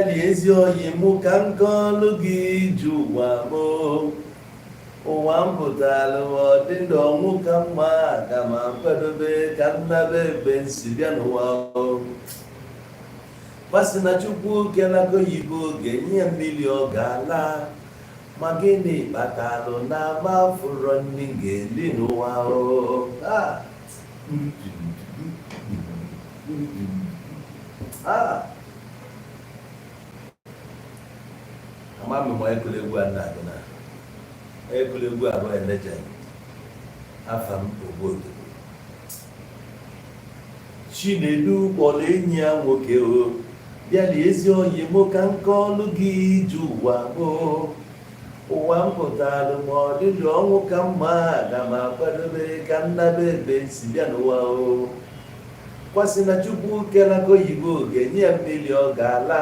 ezi oyi mụ ka m kọọlụ gị iju ụwa mụ ụwa m pụtalụ ọ dị ndụ ọnwụ ka mma aga m akwadobe ka m naba ebe nsi bịa n'ụwa gbasị na Chukwu kelaka oyibo ga-enye mmiri ọ ga-ala ma gịnị kpatalụ na ama fụrọ nri ga-eli n'ụwa amami mo ekulegwu anaghị na ekulegwu abụọ legend afam obodo Chinedu kpọrọ enyi ya nwoke o bịa na ezi oyi mụ ka nke ọlụ gị ije ụwa m pụtalụ ma ọ dịdị ọnwụ ka mma aga m akwadobe ka m naba ebe si bịa n'ụwa o kwasị na Chukwu kelaka oyibo ga-enye ya mmiri ọ ga-ala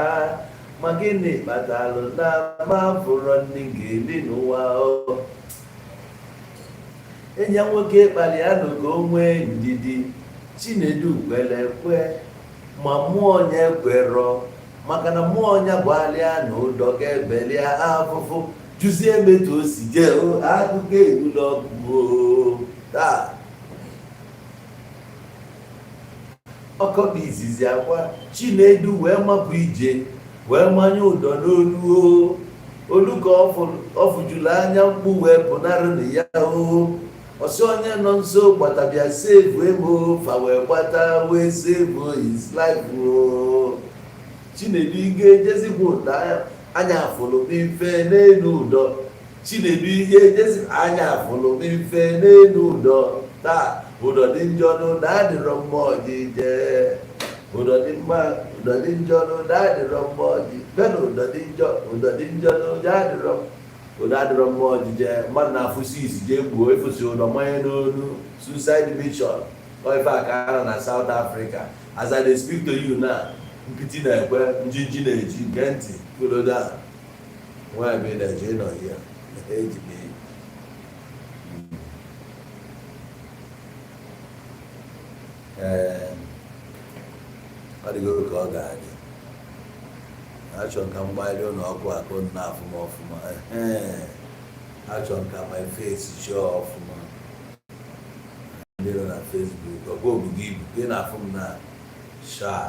ma gịnị kpatalụ na ama fụrọ nri ga-eli n'ụwa enyi ya nwoke kpali anụ ka o nwee ndidi Chinedu kwere ekwe ma mmụọ onye kwerọ maka na mmụọ onye gbalịa na ụdọ ga-ebelia afụfụ jụzie emetu o si jee akụkọ egwulọgwụ taa ọkọba izizi akwa Chinedu wee mapụ ije wee manye ụdọ n'olu olu ka ọ fụjuru anya mkpu wee pụnarị na ya ọsị onye nọ nso gbatabịa sevu ego fa wee gbata wee sevu his life Chinedu ige ejezikwa ụdọ anya afụlụ ife n'elu ụdọ Chinedu ihe ejezi anya afụlụ ife n'elu ụdọ taa ụdọ dị njọ n'ụdọ adịrọ mma ọjije ụdọ dị mma ụdọ dị njọ n'ụdọ adịrọ mma ọjị bena ụdọ dị njọ n'ụdọ adịrọ mma ọjije mmadụ na-afụsi isi jee gbuo ịfụsi ụdọ mmanya n'onu suicide mission ife aka ara na South Africa as I dey speak to you now nkịtị na-ekwe njinji na-eji gee ntị koloda nwaanyị na-eje nọ ya eji ọ dịgo ka ọ ga-adị achọ nka mgbali ụlọ ọkụ akụ na afụma ọfụma achọ nka my face show ọfụma ndị nọ na Facebook ọkwa obodo ibu nke na-afụ m na Chaa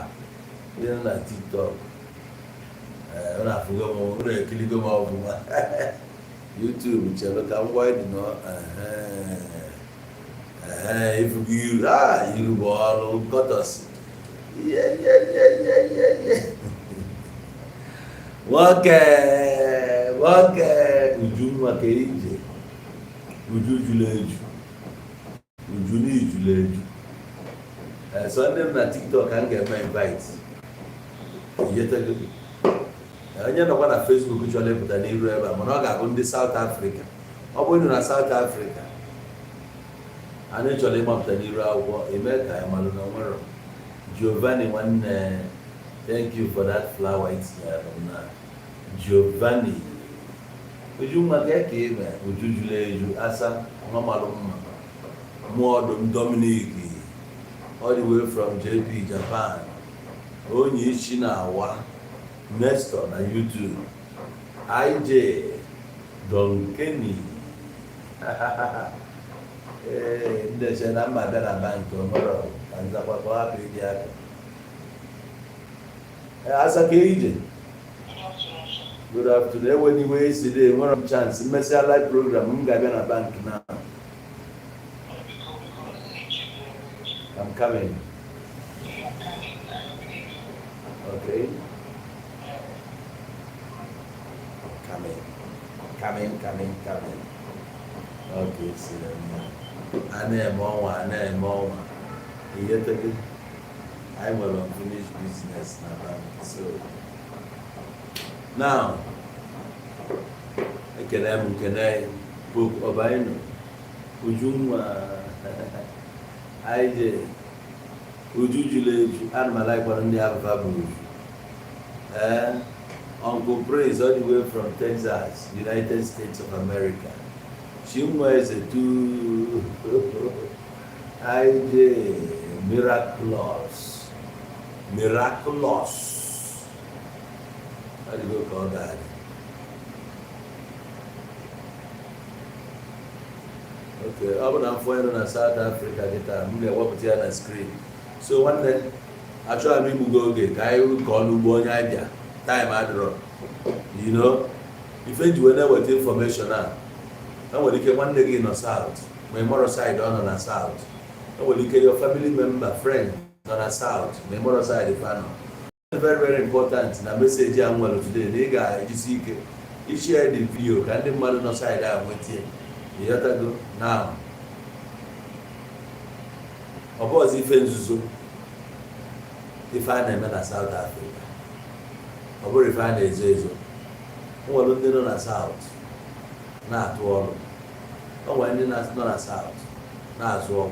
ndị nọ na TikTok ọ na-afụgo m ụlọ ekiligo m ọfụma YouTube chere ka ngwa dị nọ ifugo iru bụ ọrụ kọtọsi nwoke uju maka ije uju juru eju uju n'ijulu eju so ndị m na TikTok ka m ga-eme invite iyetego onye nọkwa na Facebook chọrọ ịpụta n'iru ebe a mana ọ ga-abụ ndị South Africa ọ bụrụ na South Africa anyị chọrọ ịmapụta n'iru akwụkwọ eme ka anyị malụ na nwere Giovanni nwanne thank you for that flower na Giovanni uju nwa ka ime uju juru eju asa nwa malụ mma mmụọ ọdụm Dominic all the way from JP Japan onye isi na-awa Nestor na YouTube IJ Don Kenny ndị che na mma bịa na bankị omere ka nzakwakọ hapụ ịdị aka asa ka ije good afternoon enwe n'iwe esi dị nwere m chance mmesịa live program m ga-abịa na bankị na I'm coming. Okay. Coming. Okay, see them. Ane ọnwa. Ihe teke. I will unfinished business now. So now, ekene book obaino. Ujunwa. IJ. Uju juleju. Anmalai kwa ndị Alpha Blues. Uncle Praise all the way from Texas, United States of America. Chimwa is a two IJ miraculous. adịgo ka ọ ga-adị. Okay, ọ bụ na mfọ ya nọ na South Africa kịta m ga-ewepụta ya na screen. So nwanne achọghị m igbugo oge ka anyị kọọ n'ugbo onye anyị bịa time adịrọ, you know, ife ji wee na-eweta information a enwere ike nwanne gị nọ South ma ị mọrọ side ọ nọ na South, enwere ike your family member friend nọ na South ma ị mọrọ side fa nọ. Very very important na meseji a nwere today na ị ga-ejisi ike ishare the video ka ndị mmadụ nọ side a nwetie ịghọtago. Now ọ bụ ọzọ ife nzuzo ife a na-eme na South Africa, ọ bụrụ ife a na-ezo ezo. O nwere ndị nọ na South na-atụ ọrụ, o nwere ndị nọ na South na-azụ ọgwụ,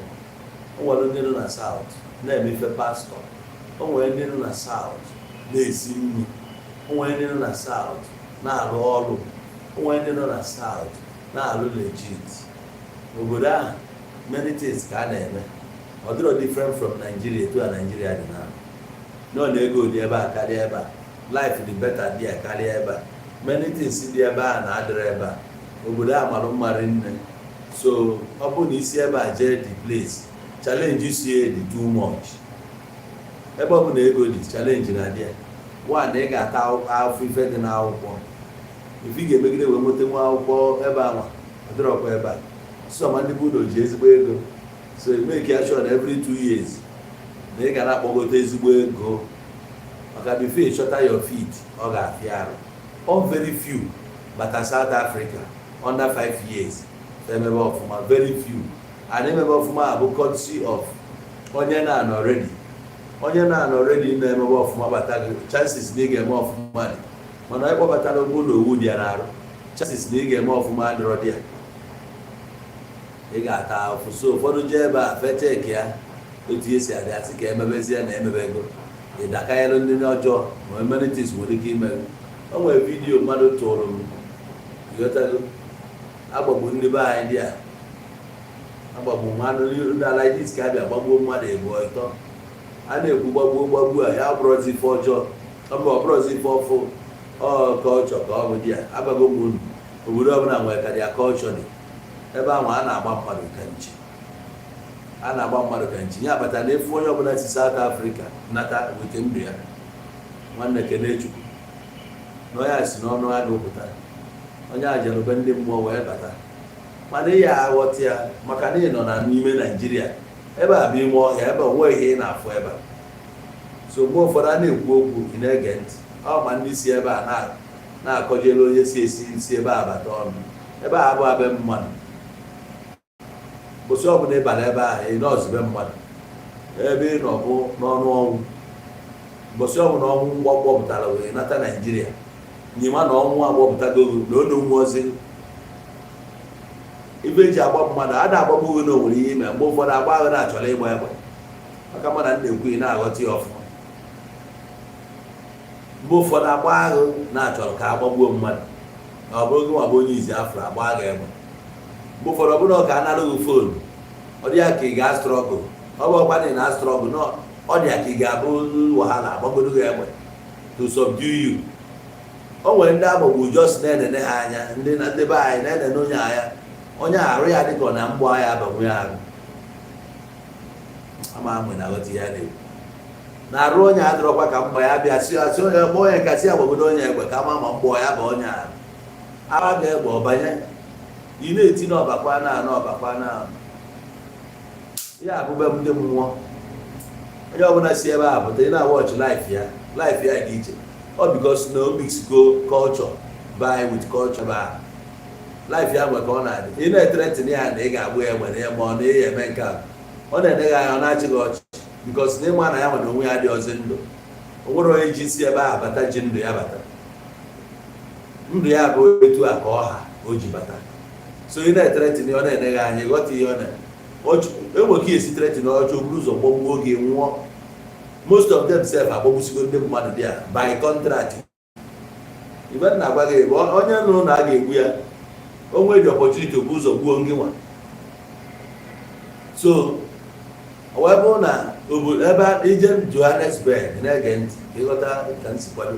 o nwere ndị nọ na South na-eme ife pastọ, o nwere ndị nọ na South na-esi nri, o nwere ndị nọ na South na-arụ ọrụ, o nwere ndị nọ na South na-alụ legit. Obodo ahụ many things ka a na-eme, ọ dịrọ different from Nigeria etu a Nigeria dị na nọ na ego dị ebe a karịa ebe a, life dị better dị a karịa ebe a, many things dị ebe a na-adịrọ ebe a. Obodo a mara mma nne, so ọ bụ na isi ebe a jee the place challenge sie dị too much. Ebe ọ bụ na ego dị challenge na dị one ị ga-ata afọ ife dị n'akwụkwọ, ife ị ga-emegide wee nweta nwa akwụkwọ ebe anwa ọ dịrọkwa ebe a. So ma ndị bụ ụlọ ji ezigbo ego, so make sure na every 2 years na ị ga na-akpọgote ezigbo ego maka before ịchọta your feet ọ ga-afịa arụ. All very few bata South Africa under 5 years emebe ọfụma, very few, and emebe ọfụma bụ courtesy of onye na-anọ ready. Onye na-anọ ready na-emebe ọfụma bata gị, chances na ị ga-eme ọfụma dị, mana ịkpọbatara ụlọ owu dị ya n'arụ, chances na ị ga-eme ọfụma adịrọ dị ya, ị ga-ata afụ. So ụfọdụ jee ebe a fecheki ya otu esi adị asị ka emebezie na emebego ịdakanyere ndị ọjọọ ma amenities nwere ike ime. O nwere vidiyo mmadụ tụrụ m ịghọtago, agbagbu ndị be anyị dị a, agbagbu mmadụ ndị ala idis ka abịa gbagbuo mmadụ ebu ịtọ. A na-ekwu gbagbuo a ya bụrụzi ife ọjọọ, ọ bụ ọbụrụzi ife ọfụ kọlchọ ka ọ bụ dị a. Abago m unu obodo ọbụla nwere ka dị ya kọlchọ dị ebe ahụ a na-agba mmadụ ka nchi, a na-agba mmadụ ka nchi. Ya kpatara na efu onye ọbụla si South Africa nata wete ndụ ya nwanne Kenechukwu na onye a si n'ọnụ agụ pụta, onye a jerube ndị mmụọ wee bata, mana ị ya aghọta ya maka na ị nọ na n'ime Naijiria ebe a bụ ime ọhịa, ebe onwe ihe ị na-afụ ebe a. So mgbe ụfọdụ a na-ekwu okwu ị na-ege ntị, ọ ma ndị si ebe a na-akọjelu onye si ebe a bata ọnụ. Ebe a bụ abe mmadụ, bụsị ọbụla ịbara ebe ahụ ị nọzibe mmadụ, ebe ị nọ bụ n'ọnụ ọnwụ. Bụsị ọbụla ọnwụ gbọpụtara wee nata Naijiria, nyima na ọnwụ agbọpụtago na onu nwozi ibe eji agba mmadụ a na-agbagbu gị na onwere ihe ime. Mgbe ụfọdụ agba ahụ na-achọrọ ịgba egbe maka mana na-ekwu ị na-aghọta ya ọfụma. Mgbe ụfọdụ agba ahụ na-achọrọ ka agbagbuo mmadụ, ọ bụrụ gị nwa bụ onye izi afro agba agha egbe. Mgbe ụfọdụ ọ bụrụ ọ ka anarụghị fonu, ọ dị ya ka ị ga-astrọgụ, ọ bụ ọkwa na ị na-astrọgụ na ọ dị ya ka ị ga-abụ wahala agbagodo gị egbe to subdue you. O nwere ndị agbagbu just na-enene ha anya, ndị na ndị be anyị na-enene onye anya, onye arụ ya dịka ọ na mgbọ agha abanwe ya arụ. Ama amụ na aghọta ya na-arụ onye adịrọkwa ka mgba ya bịa si onye mgbe onye kasị agbagodo onye egbe ka ama ma mgbọ ya bụ onye arụ. Agha ga-egbe ọbanye ị na-eti n'ọbakwa na ọbakwa na ya abụbe ndị mmụọ. Onye ọbụla si ebe a pụta ị na-awọchị life ya dị iche. Ọ bikos na o mixgo culture by with culture ba life ya nwe ka ọ na-adị. Ị na-eteretin ya na ị ga-agbụ ya egbe na ya ma ọ na-eyi eme nke a, ọ na-ene gị anya, ọ na-achị gị ọchị bikos na ịma na ya nwere onwe ya dị ọzọ ndụ. O nwere onye ji si ebe a bata ji ndụ ya bata, ndụ ya bụ etu a ka ọha o ji bata. So ị na-eteretin ọ na-ene gị anya, ịghọta ihe ọ na enwe ka esi tretin ọjọọ buru ụzọ gbọgbuo oge nwụọ. Most of them self agbagbusigo ndị mmadụ dị a by contract. Ibe na-agwa gị ebe onye nụrụ na a ga-egbu ya, o nwere the opportunity bụ ụzọ gbuo ngị nwa. So ọ wee bụrụ na obodo ebe ije Johannesburg na-ege ntị ka ịghọta ka m si kwado.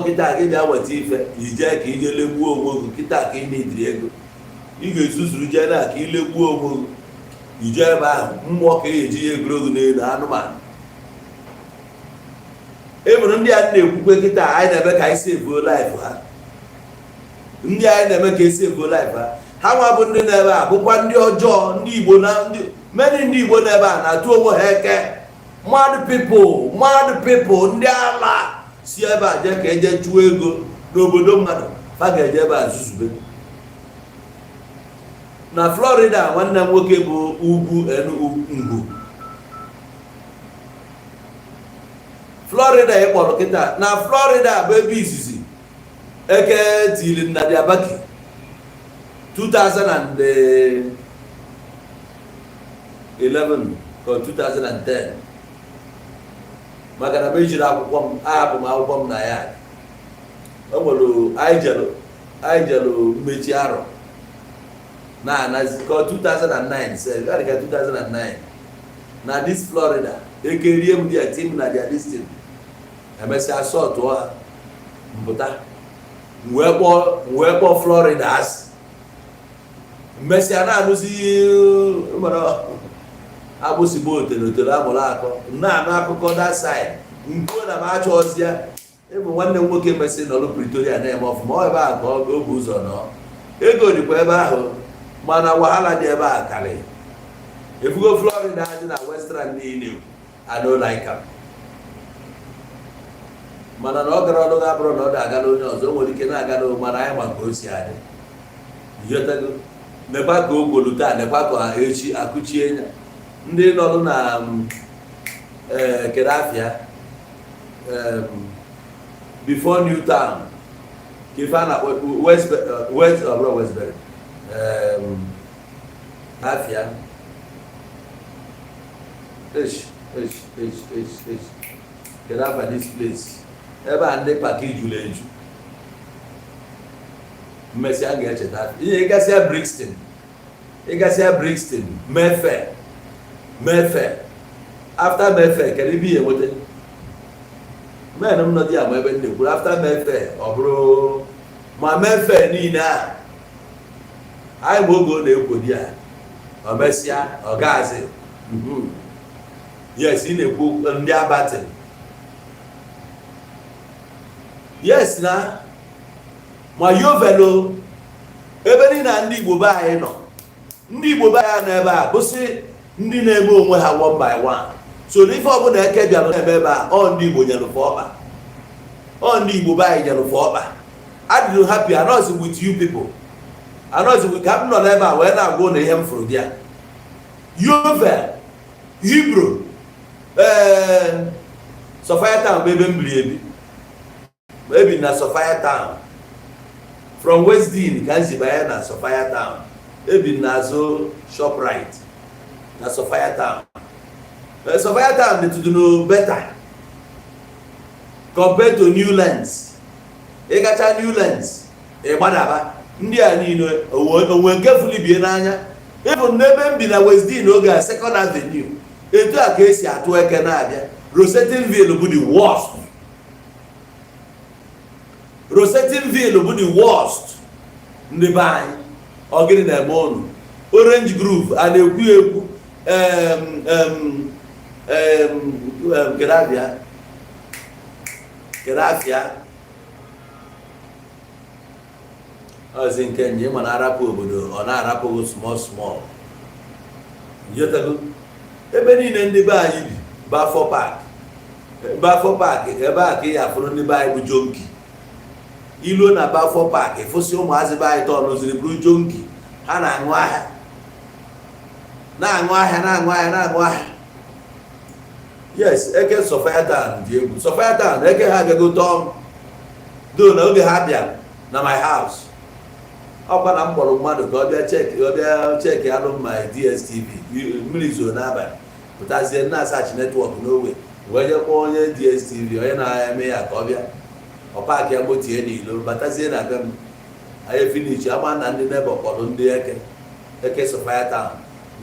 kịta ka ị bịa weta ife ije ka ije legbuo onwe gị kịta ka ị na-ediri ego ị ga-ezuzuru jee na ka ị legbuo onwe gị ije ebe ahụ mmụọ ka ị eji ya egwuregwu n'elu anụmanụ ebụrụ ndị a na-ekwukwe kịta anyị na-eme ka anyị sevuo laịfụ ha ndị anyị na-eme ka esi evuo laịfụ ha nwa bụ ndị na-ebe a bụkwa ndị ọjọọ ndị Igbo na ndị Igbo na-ebe a na-atụ onwe ha eke mmadụ pipụl ndị ala si ebe a jee ka eje chụọ ego n'obodo mmadụ fa ga-eje ebe a zuzube na Florida nwanne m nwoke bụ ugwu ngwu Florida ịkpọrọ kịta na Florida bụ ebe izizi eke tiri Nnadi Abaki 2011 ka 2010 maka na mejiri akwụkwọ m ahapụ m akwụkwọ m na ya o nwere anyị jelu mmechi arọ na anazi ka 2009 ka 2009 na dis Florida ekerie m dia tim na dia listing emesịa asọtụ ha mpụta wee kpọọ Florida asị mmesịa na-anụzi agbụsigbo otelotelo amụrụ akọ na-anụ akụkọ that side nkwuo na m achọọzịa ịbụ nwanne m nwoke mesịrị n'ọrụ Pretoria na-eme ọfụma ọ ebe a ka ọ bụ ụzọ nọ ego dịkwa ebe ahụ mana wahala dị ebe a karị efugo Florida dị na Western niile I don't like am mana na ọ gara ọlụ ga-abụrụ na ọ ga-agala onye ọzọ o nwere ike na-agala mana anyị ma ka o si adị iyotago nekwa ka o gwolu taa nekwa ka echi akụchie ya ndị nọrụ na Kedafia before New Town Kifana Westbury Afia Kedafia this place ebe a ndị paki juru eju mmesi a ga-echeta ihe ịgasịa Brixton Mefe after Mefe kedu ibe ihe nweta men m nọ dị ama ebe ndị kwuru after Mefe ọ bụrụ ma Mefe niile a anyị ma oge ọ na-ekwo di a ọ mesịa ọ gaazị yes ị na-ekwu ndị Abatin yes na ma Yovelo ebe niile na ndị Igbo be anyị nọ ndị Igbo be anyị nọ ebe a bụsị ndị na-eme onwe ha one by one so ife ọbụla eke bịara n'ebe ebe a ọ ndị Igbo nyere ọkpa ọ ndị Igbo be anyị nyere ọkpa adịrị happy anọzi with you people anọzi with ka m nọ n'ebe a wee na-agwa na ihe m fụrụ dị ya Yovel Hebrew Sophia Town bụ ebe m biri ebi na Sophia Town from West Dean ka nzi banye na Sophia Town ebi na azụ Shoprite na Sophia Town Sophia Town dị to do better compared to Newlands ịgacha Newlands ịgbadaba ndị a niile onwe nke fuli bie n'anya ịbụ n'ebe m bi na West Dean oge a Second Avenue etu a ka esi atụ eke na-abịa Rosettenville bụ the worst Rosettenville bụ the worst ndị be anyị ọ gịnị na-eme ọnụ Orange Grove a na-ekwu Kedafia ozi nke nye ma na-arapụ obodo ọ na-arapụ small yotago ebe niile ndị be anyị bi Bafo Park ebe a ka ị afụrụ ndị be anyị bụ jonki iluo na Bafo Park fụsị ụmụazị be anyị tọọ n'oziri bụrụ jonki ha na-aṅụ ahịa yes eke Sophia Town dị egwu Sophia Town eke ha agago tọọ do na oge ha bịara na my house ọkwa na m kpọrọ mmadụ ka ọ bịa cheki alụm my DSTV mmiri zoo n'abalị pụtazie na-asachi netwọk n'ogbe wee jekwa onye DSTV onye na-eme ya ka ọ bịa ọ paakị ya motie n'ilo batazie na be m anyị finichi ama na ndị nebo kpọrọ ndị eke Sophia Town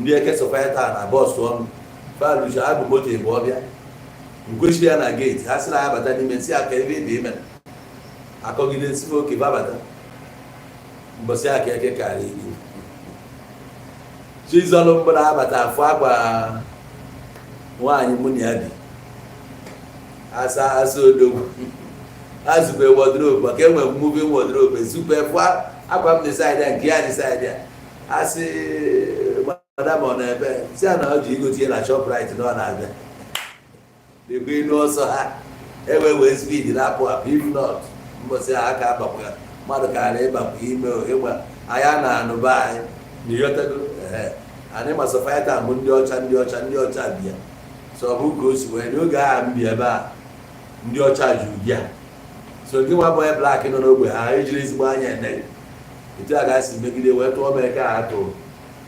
ndị eke Sophia Town na bọọsụ ọnụ faluchi abụ moto ịbụ ọbịa nkwechiri ya na geeti ha sị na ya bata n'ime si aka ebe ebe ime akọgide si oke babata mbọsị aka eke karị igbo chizọlụ mgbada abata afọ agba nwaanyị mụ na ya bi asa odogwu azụbe wọdrobu maka enwe moving wọdrobu ezukpe fụ akwa m disaidi nke ya disaidi a asị madam ọ na-ebe si a na ọ ji igotie na Shoprite na ọ na-abịa dịkwa inu ọsọ ha wee speed na-apụ apụ if not mbọsị ha aka agbapụ ya mmadụ karịa ịbapụ ime ịgba anya na anụba anyị na iyotago anyị ma Sophia Town bụ ndị ọcha bịa so ọ bụ ka o si wee n'oge agha m bi ebe a ndị ọcha ju bịa so gị nwa bụ onye blak nọ n'ogbe ha ejiri ezigbo anya ene etu a ga-esi megide wee tụọ m eke a atụrụ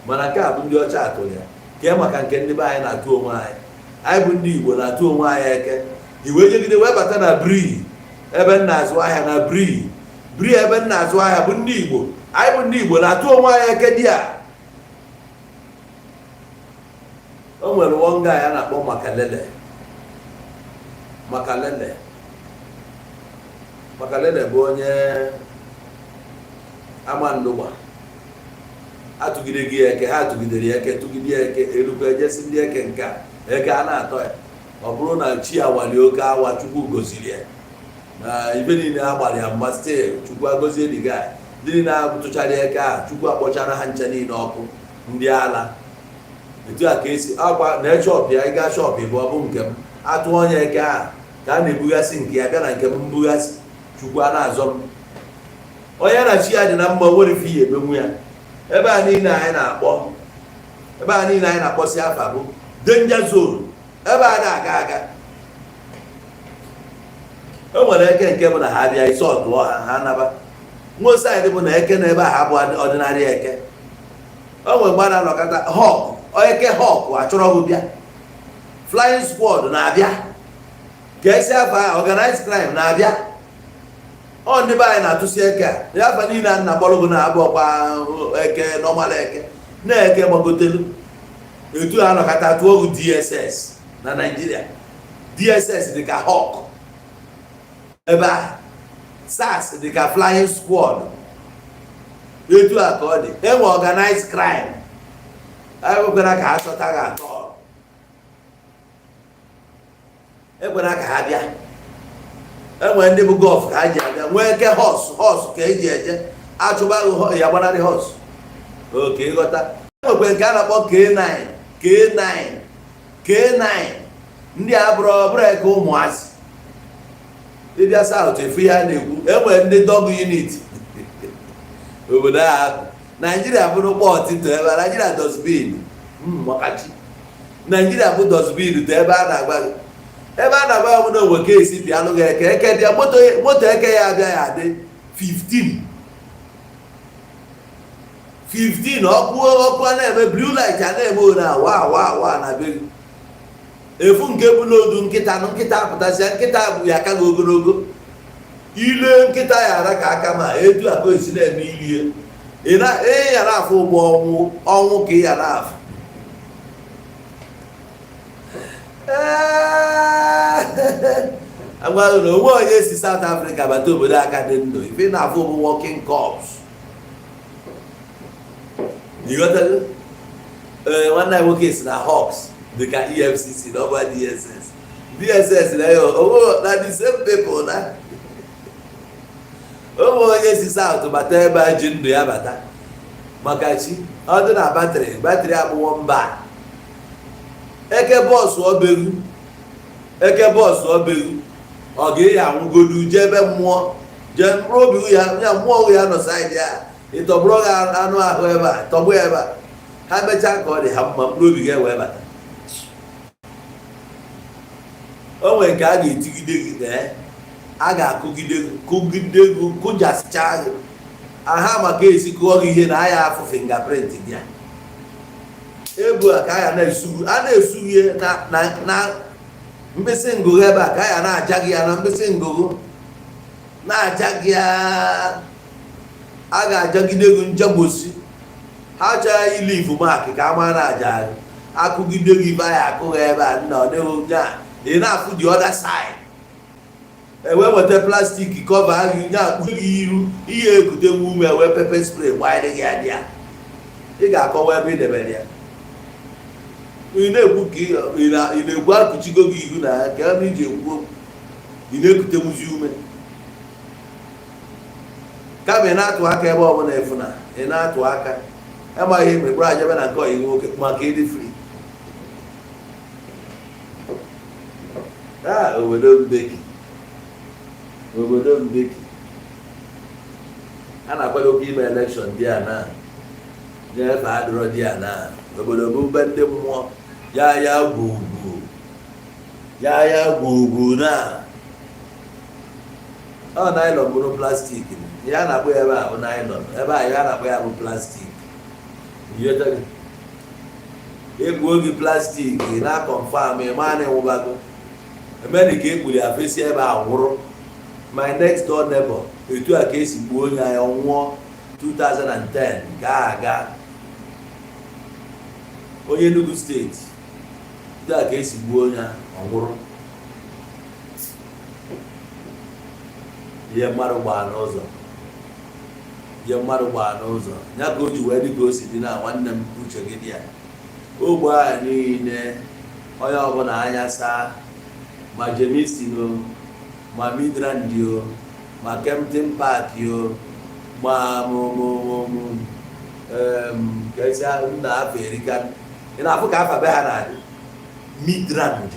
mana nke a bụ ndị ọcha atụrụ ya kee maka nke ndị be anyị na-atụ onwe anyị bụ ndị Igbo na-atụ onwe anyị eke iwe jegide wee bata na bri ebe m na-azụ ahịa na bri ebe m na-azụ ahịa bụ ndị Igbo anyị bụ ndị Igbo na-atụ onwe anyị eke dị a o nwere wonga ya na-akpọ Makalele bụ onye amandụgba atụgide gị eke ha tụgidere ya eke tụgide ya eke erukwa ejesi ndị eke nke eke a na-atọ ya ọ bụrụ na chi awali oke awa Chukwu goziri ya na ibe niile a gbara ya mgba stil Chukwu agozie dị gaa ndị na-atụchara eke a Chukwu akpọchara ha nche niile ọkụ ndị ala. Etu a ka esi agwa na shọpụ ya, ịga shọpụ bụ ọ bụ nke m atụ onye eke a ka a na-ebugasị nke ya bịa na nke m mbugasị Chukwu a na-azọ m. Onye na chi ya dị na mma nwere ife ihe emenwu ya. Ebe a niile anyị na-akpọsi afa bụ danger zone. Ebe a na-aga aga o nwere eke nke bụ na ha bịa isi ọtụọ ha naba. Nwosaịdị bụ na eke na ebe a ha bụ ọdịnarị eke. O nwere mgbe a na-anọkọta họk, eke họk achọrọ gị bịa, flying squad na-abịa, ka esi afa organized crime na-abịa. Ọ ndị be anyị na-atụsi eke a ya afa niile a na-akpọrọ gị na-abụ ọkwa eke normal eke na-eke gbagotelu. Etu ha nọkọta tụọ gị DSS na Nigeria. DSS dị ka hawk ebe a, SARS dị ka flying squad. Etu a ka ọ dị. Enwe organized crime ekwekwana ka ha chọta gị atọ, ekwena ka ha bịa. Enwe ndị bụ gọf ka ha ji abịa, nwee eke họs ka eji eje achụba ya gbanarị họs. Oke ịghọta. Enwekwe nke a na-akpọ K9 ndị a bụrụ eke ụmụazị. Ịbịa South efu ya na-ekwu. Enwere ndị dog unit obodo ahụ. Nigeria bụrụ kpọọtụ to ebe Nigeria dustbin makachi. Nigeria bụ dustbin to ebe a na-agba gị. Ebe a na-agba ya bụ na onwe ka esi bịa alụ gị eke dị ya moto eke ya abịa ya adị 15 ọkụ a na-eme blue light a na-eme ona wa na be gị. Efu nke bụ n'odu nkịta apụtasịa, nkịta bụ ya aka gị ogologo. Ile nkịta ya ara ka aka ma etu a ka o si na-eme ilie. Ị yara afọ ụgbọ ọnwụ ka ị yara afọ. Agwaghị na onwe onye si South Africa bata obodo aka dị ndụ ife na-afọ bụ working corps. Ịghọtago? Nwanne anyị nwoke si na Hawks dịka EFCC na ọba DSS na ya na the same people na ụmụ onye si South bata ebe a ji ndụ ya bata maka chi ọ dị na batrị abụọ mba. Eke bọọsụ obegu ọ ga-eyi anwụgodu jee ebe mmụọ jee mkpụrụ obi ya mmụọ ya nọ saịdị ya ịtọgbụrụ gị anụ ahụ ebe a tọgbụ ya ebe a ha mechaa ka ọ dị ha mma mkpụrụ obi ga-ewe bata. O nwere nke a ga-etigide gị a ga-akụgide gị kụjasịchaa gị aha maka esi kụọ gị ihe na aya afụ fingerprint gị ya. Ebu a ka aya na-esu gị na mkpịsị ngụgụ ebe a ka aya na-aja gị ya na mkpịsị ngụgụ na-aja gị ya. A ga-ajagide gị njagbosi. Ha chọrọ ilifu maakị ka ama na-aja gị akụgide gị ba ya akụghị ebe a nna ọ dịghị nya ị na-afụ the other side. Ewe weta plastik kọva gị nya akpụ gị iru ihe ekute nwa ume wee pepe spray gbanyere gị adị ya. Ị ga-akọwa ebe ị debere ya. Ị na-ekwu akụchigo gị ihu na ka ebe iji ekwu ị na-ekute nwuzi ume. Kama ị na-atụ aka ebe ọbụla efu na ị na-atụ aka amaghị mekpụrụ ajebe na nke ọyịghị nwoke maka ịdị free. Obodo mbeki a na-akwado oke ime elekshọn dị a na nyefe adịrọ dị a na obodo bụ mbe ndị mmụọ ya gwugwu na ọ naịlọn bụrụ plastik ihe a na-akpọ ebe a bụ naịlọn ebe a ihe a na-akpọ ya bụ plastik. Egbuo gị plastik na-akọnfam ịma na ịnwụbago emeri ka ekpuri ya fesi ebe a nwụrụ. My next door neighbor etu a ka esi gbuo onye ya nwụọ 2010 ga-aga onye Enugu steeti. Etu a ka esi gbuo onye ọnwụrụ. Ihe mmadụ gbaa n'ụzọ ya ka o ji wee dị ka o si dị na nwanne m uche gị dị ya. Ogbe a niile onye ọbụla anya saa ma Jemisi ma Midland ma Kempton Park ma kasi na American ina afu ka afa be ha na Midrand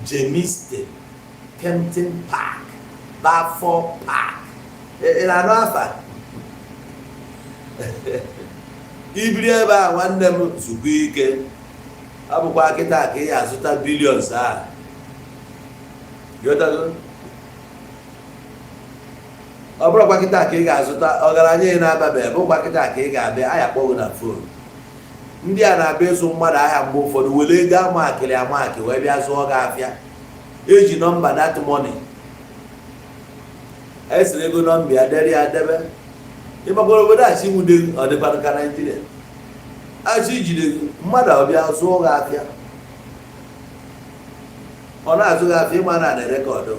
Jemiste Kempton Park Bafo Park ina no afa ibiri ebe a nwanne m zukọ ike abụkwa kịta ka ya azụta billions a yotago ọ bụrụkwa kịta ka ị ga-azụta ọgaranya ị na-ababe bụkwa kịta ka ị ga-abịa aya kpọgụ na fon ndị a na-abịa ịzụ mmadụ ahịa mgbe ụfọdụ were ego amakịrị amakị wee bịa zụọ gị afịa eji nọmba that money esiri ego nọmba ya dere ya debe ịgbakwara obodo achị nwude ọdịkwanụ ka Naijiria achị ijide mmadụ ọbịa zụọ gị afịa ọ na-azụ gị afịa ịma na rekọdụ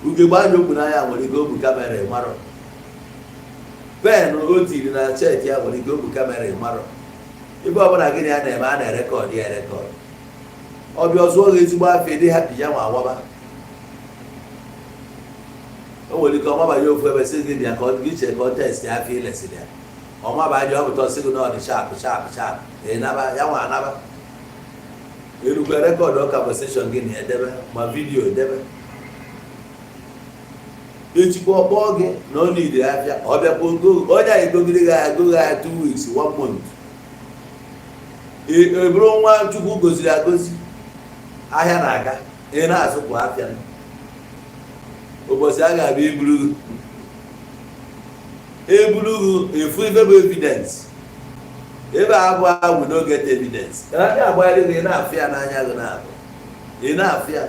ugegbe anya okwu n'anya nwere ike obu kamera ịmarọ pen o tiri na cheki ya nwere ike obu kamera ịmarọ ebe ọbụla gịnị ya na-eme a na-erekọdụ ya erekọdụ ọbịa ọzụọ gị ezigbo afịa dị ha pijama awaba o nwere ike ọmaba ya ofu ebe sị gị bịa ka ọ dị iche ka ọ testi afịa ilesiri ya ọmaba dị ọpụta ọsị gị na ọ dị shapụ ịnaba ya nwa anaba erukwa rekọdụ conversation gị na edebe ma vidiyo edebe echikwa ọkpọ gị na ọ na-ide afịa ọ bịakwa onye anyị gogide gị ahịa goghị ahịa 2 weeks 1 month eburu nwa Chukwu goziri agozi ahịa na-aga ị na-azụkwa afịa ụbọchị a ga-abịa eburu gị efu ebe bụ evidence ebe abụ ahụ no get evidence a agbagharị gị ị na-afịa n'anya gị na-abụ ị na-afịa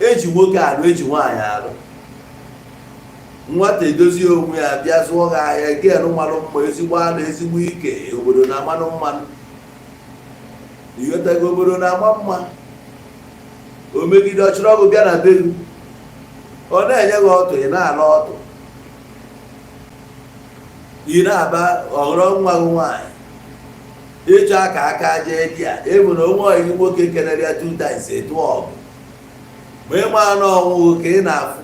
eji nwoke alụ eji nwaanyị alụ nwata edozi onwe ya bịa zụọ gị ahịa gịnụ mmanụ mma ezigbo anụ ezigbo ike obodo na mmanụ mmanụ ighọtago obodo na-ama mma o megide ọchịrị ọgụ bịa na be gị ọ na-enye gị ọtụ ị na-ala ọtụ ị na-aba ọghọrọ nwa gị nwaanyị ịchọ aka jee di ya ebu na onwe ọyị nwoke kelere ya 2 times etu ọgụ ma ịma anụ ọnwụ ka ị na-afụ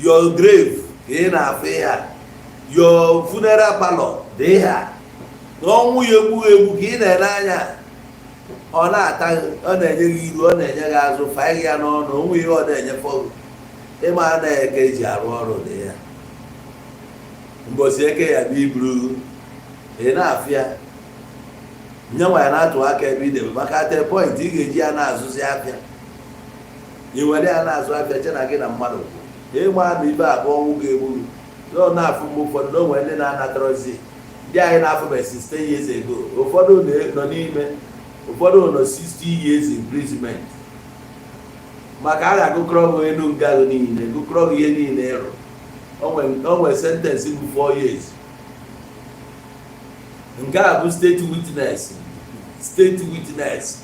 your grave ka ị na-afụ ya your funeral parlor dị ha na ọnwụ ya egbu ka ị na-ele anya ọ na-ata ọ na-enye gị iru ọ na-enye gị azụ faị ya n'ọnụ onwe ihe ọ na-enye fọgụ ịma na-eke eji arụ ọrụ dị ya mbosi eke ya bụ iburu ị na-afịa nyenwa ya na-atụ aka ebe idebe maka ate point ị ga-eji ya na-azụzi afịa ị were ya na-azụ afịa che na gị na mmadụ ịma na ibe abụọ ọnwụ ga-egbu nọ na-afụ mgbe ụfọdụ na onwe ndị na-anatarozi ndị anyị na-afụbesi 10 years ago ụfọdụ nọ n'ime ụfọdụ nọ 60 years imprisonment maka a ga-agụkọrọ gị elu nga gị niile gụkọrọ gị ihe niile ịrụ o nwere sentence bụ 4 years nke a bụ state witness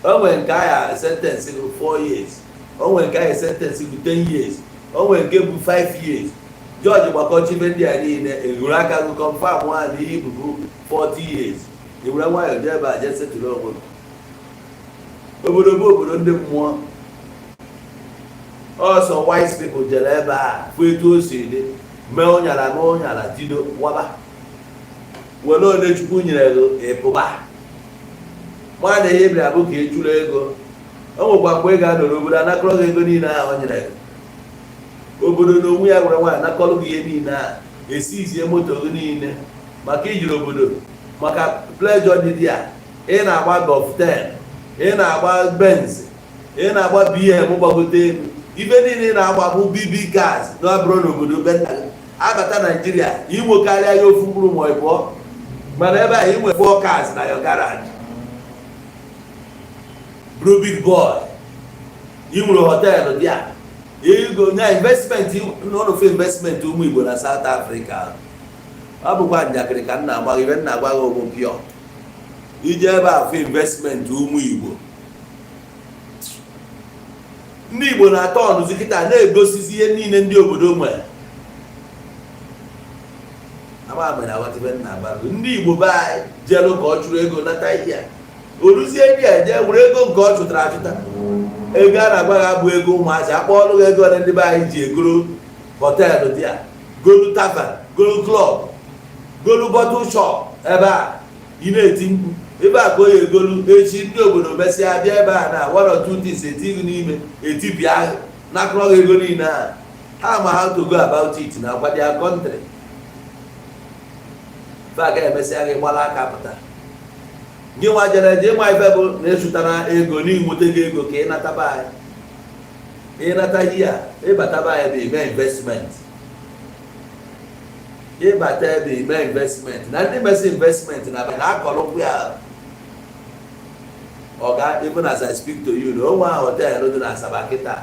o nwere nke ahịa sentence bụ 4 years o nwere nke ahịa sentence bụ 10 years o nwere nke bụ 5 years jọji gbakọchibe ndị a niile ewere aka gị kọmfam nwa na ihe bụ 40 years ewere nwayọ jee ebe a jee setụrụ obodo bụ obodo ndị mmụọ ọsọ wise people jere ebe a fụ etu o si dị mee ụnyara na ụnyara tido waba were ole Chukwu nyere gị ịpụba nwadị ihe bịara bụ ka ị chụrụ ego o nwekwa mgbe ị ga-anọ n'obodo anakọrọ gị ego niile ahụ o nyere gị obodo na onwe ya gwara nwaanyị anakọrọ gị ihe niile a esizie moto gị niile maka ijiri obodo maka plejọ dị ya ị na-agba Golf 10 ị na-agba Benz ị na-agba BM gbagote elu ibe niile ị na-agba bụ BB cars na bụrụ n'obodo be nna gị abata Naijiria inwekarịa ya ofu mkpụrụ ma ịbụọ mana ebe a inwe 4 cars na your garage bro big boy inwere họteelụ dị a ego nya investment n'ọnọfe investment ụmụ Igbo na South Africa ọ bụkwa njakịrị ka nna agbaghị ibe nna agbaghị ụmụ pịọ ije ebe a fụ investment ụmụ Igbo ndị Igbo na-atọ ọnụzi kịta na-egosizi ihe niile ndị obodo nwere amamere aghọtibe nna agbaghị ndị Igbo be anyị jelu ka ọ chụrụ ego nata ihe a oruzie ndị a je were ego nke ọ chụtara achụta ego a na-agbaghị abụ ego ụmụazị akpọọlụ gị ego ole ndị be anyị ji egoro họteelụ dị a golu tavern, golu club, golu bottle shop ebe a ị na-eti mkpu ebe a ka onye egolu echi ndị obodo mesịa bịa ebe a na one or two things etighị n'ime etipịa nakọrọ ego niile a ha ma how to go about it na agwa their country fa ga-emesịa gị gbara aka pụta gị nwa jere je ịma ife bụ na-echụtara ego n'inweta gị ego ka ịnataba anyị ịnata hia ịbataba anyị bụ ime investment ịbata ebe ime investment na ndị mesi investment na akọrọkwu ya ọga even as I speak to you na onwe hotel dị na Asaba kịta